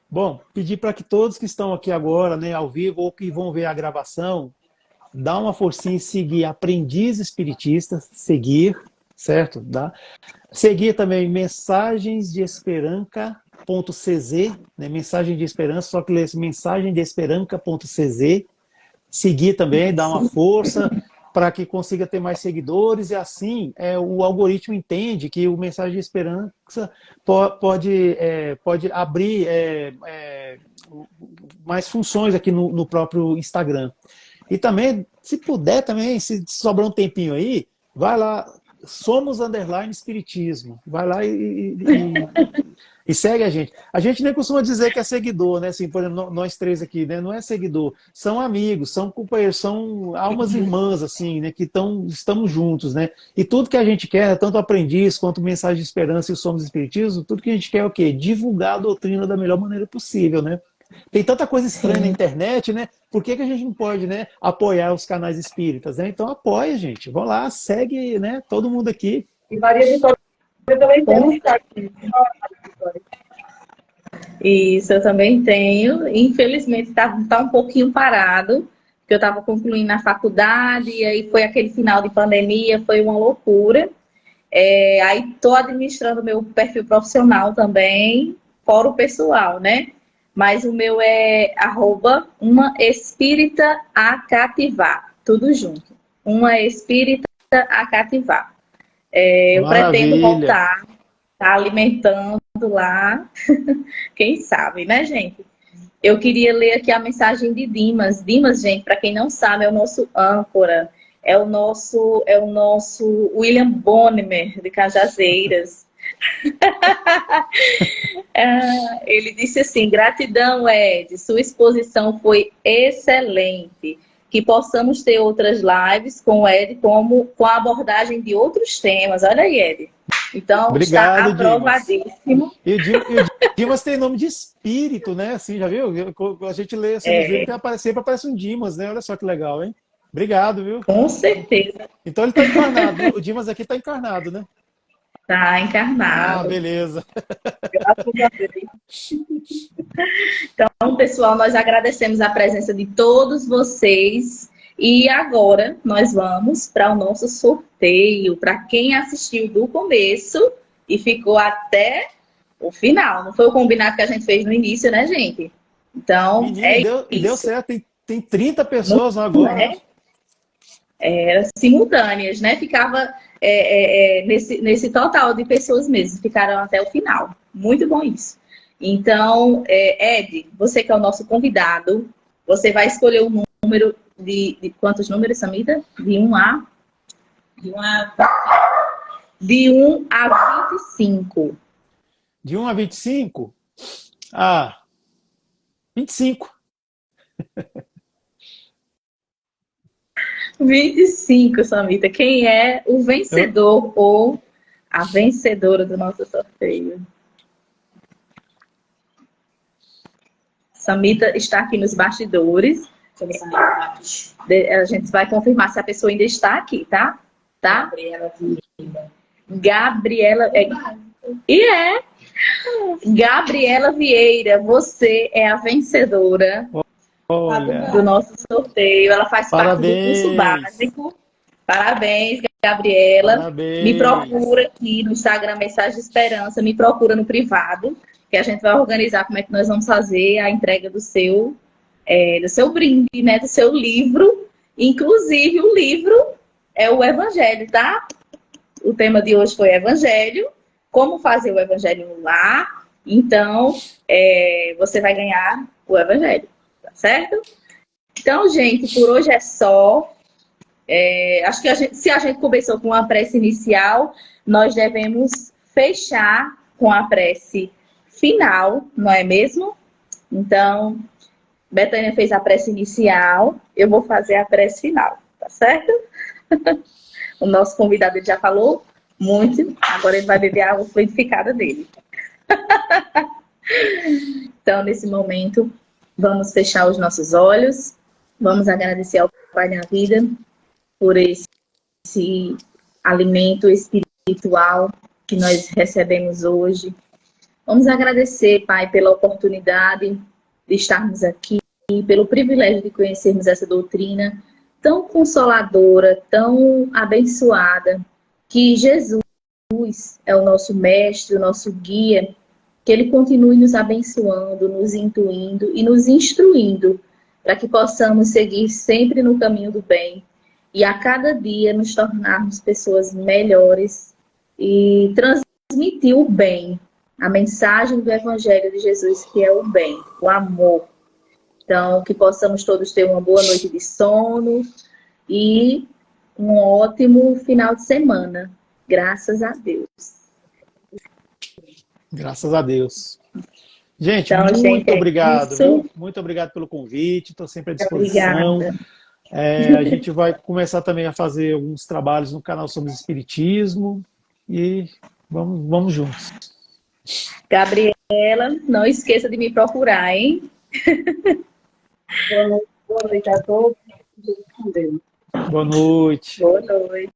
Bom, pedir para que todos que estão aqui agora, né, ao vivo, ou que vão ver a gravação, dá uma forcinha em seguir Aprendiz Espiritista, seguir, certo? Tá? Seguir também Mensagens de Esperanca.cz, né, Mensagem de Esperança, só que lê Mensagem de Esperanca.cz. Seguir também, dar uma força para que consiga ter mais seguidores, e assim o algoritmo entende que o Mensagem de Esperança pode abrir mais funções aqui no próprio Instagram. E também, se puder também, se sobrar um tempinho aí, vai lá, Somos_Espiritismo. Vai lá e segue a gente. A gente nem costuma dizer que é seguidor, né? Assim, por exemplo, nós três aqui, né? Não é seguidor, são amigos, são companheiros, são almas irmãs, assim, né? Que estamos juntos, né? E tudo que a gente quer, tanto Aprendiz quanto Mensagem de Esperança e o Somos Espiritismo, tudo que a gente quer é o quê? Divulgar a doutrina da melhor maneira possível, né? Tem tanta coisa estranha na internet, né? Por que a gente não pode, né, apoiar os canais espíritas, né? Então apoia, gente. Vão lá, segue, né, todo mundo aqui. E Maria Vitória também tem um Instagram. Isso, eu também tenho. Infelizmente, tá um pouquinho parado, porque eu estava concluindo na faculdade, e aí foi aquele final de pandemia, foi uma loucura. Aí estou administrando meu perfil profissional também, fora o pessoal, né? Mas o meu é @umaespírita_a_cativar, tudo junto. Umaespírita_a_cativar. Eu pretendo voltar, tá alimentando lá, quem sabe, né, gente? Eu queria ler aqui a mensagem de Dimas. Dimas, gente, para quem não sabe, é o nosso âncora, é o nosso William Bonner de Cajazeiras. Ele disse assim: gratidão, Ed, sua exposição foi excelente. Que possamos ter outras lives com o Ed com a abordagem de outros temas. Olha aí, Ed. Então, está Obrigado, Dimas. aprovadíssimo. E o Dimas tem nome de espírito, né? Assim, já viu? A gente lê assim, nos livros que sempre aparece um Dimas, né? Olha só que legal, hein? Obrigado, viu? Com certeza. Então ele está encarnado. O Dimas aqui está encarnado, né? Está Ah, encarnado. beleza. Graças a Deus. Então, pessoal, nós agradecemos a presença de todos vocês. E agora nós vamos para o nosso sorteio. Para quem assistiu do começo e ficou até o final. Não foi o combinado que a gente fez no início, né, gente? Então, Menino, isso. deu certo. Tem 30 pessoas agora. Né? Simultâneas, né? Ficava nesse total de pessoas mesmo, ficaram até o final. Muito bom isso. Então, Ed, você que é o nosso convidado, você vai escolher o número de quantos números, Samida? De 1 a 25. De 1 a 25? Ah, 25. 25, Samita. Quem é o vencedor ou a vencedora do nosso sorteio? Samita está aqui nos bastidores. A gente vai confirmar se a pessoa ainda está aqui, tá? Gabriela. Gabriela Vieira, você é a vencedora. Olha. Do nosso sorteio. Ela faz Parabéns. parte do curso básico. Parabéns, Gabriela. Parabéns. Me procura aqui no Instagram Mensagem de Esperança, me procura no privado, que a gente vai organizar como é que nós vamos fazer a entrega do seu brinde, né? Do seu livro. Inclusive, o livro é o Evangelho, tá? O tema de hoje foi Evangelho. Como fazer o Evangelho no lar. Então, você vai ganhar o Evangelho. Tá certo? Então, gente, por hoje é só. Acho que se a gente começou com uma prece inicial, nós devemos fechar com a prece final, não é mesmo? Então, Betânia fez a prece inicial, eu vou fazer a prece final, tá certo? O nosso convidado ele já falou muito, agora ele vai beber a água fluidificada dele. Então, nesse momento, vamos fechar os nossos olhos, vamos agradecer ao Pai da vida por esse alimento espiritual que nós recebemos hoje. Vamos agradecer, Pai, pela oportunidade de estarmos aqui, pelo privilégio de conhecermos essa doutrina tão consoladora, tão abençoada, que Jesus é o nosso mestre, o nosso guia, que Ele continue nos abençoando, nos intuindo e nos instruindo para que possamos seguir sempre no caminho do bem e a cada dia nos tornarmos pessoas melhores e transmitir o bem, a mensagem do Evangelho de Jesus, que é o bem, o amor. Então, que possamos todos ter uma boa noite de sono e um ótimo final de semana. Graças a Deus. Graças a Deus. Gente, Então, muito obrigado. Viu? Muito obrigado pelo convite. Estou sempre à disposição. Obrigada. A gente vai começar também a fazer alguns trabalhos no canal sobre Espiritismo e vamos juntos. Gabriela, não esqueça de me procurar, hein? Boa noite a todos. Boa noite. Boa noite.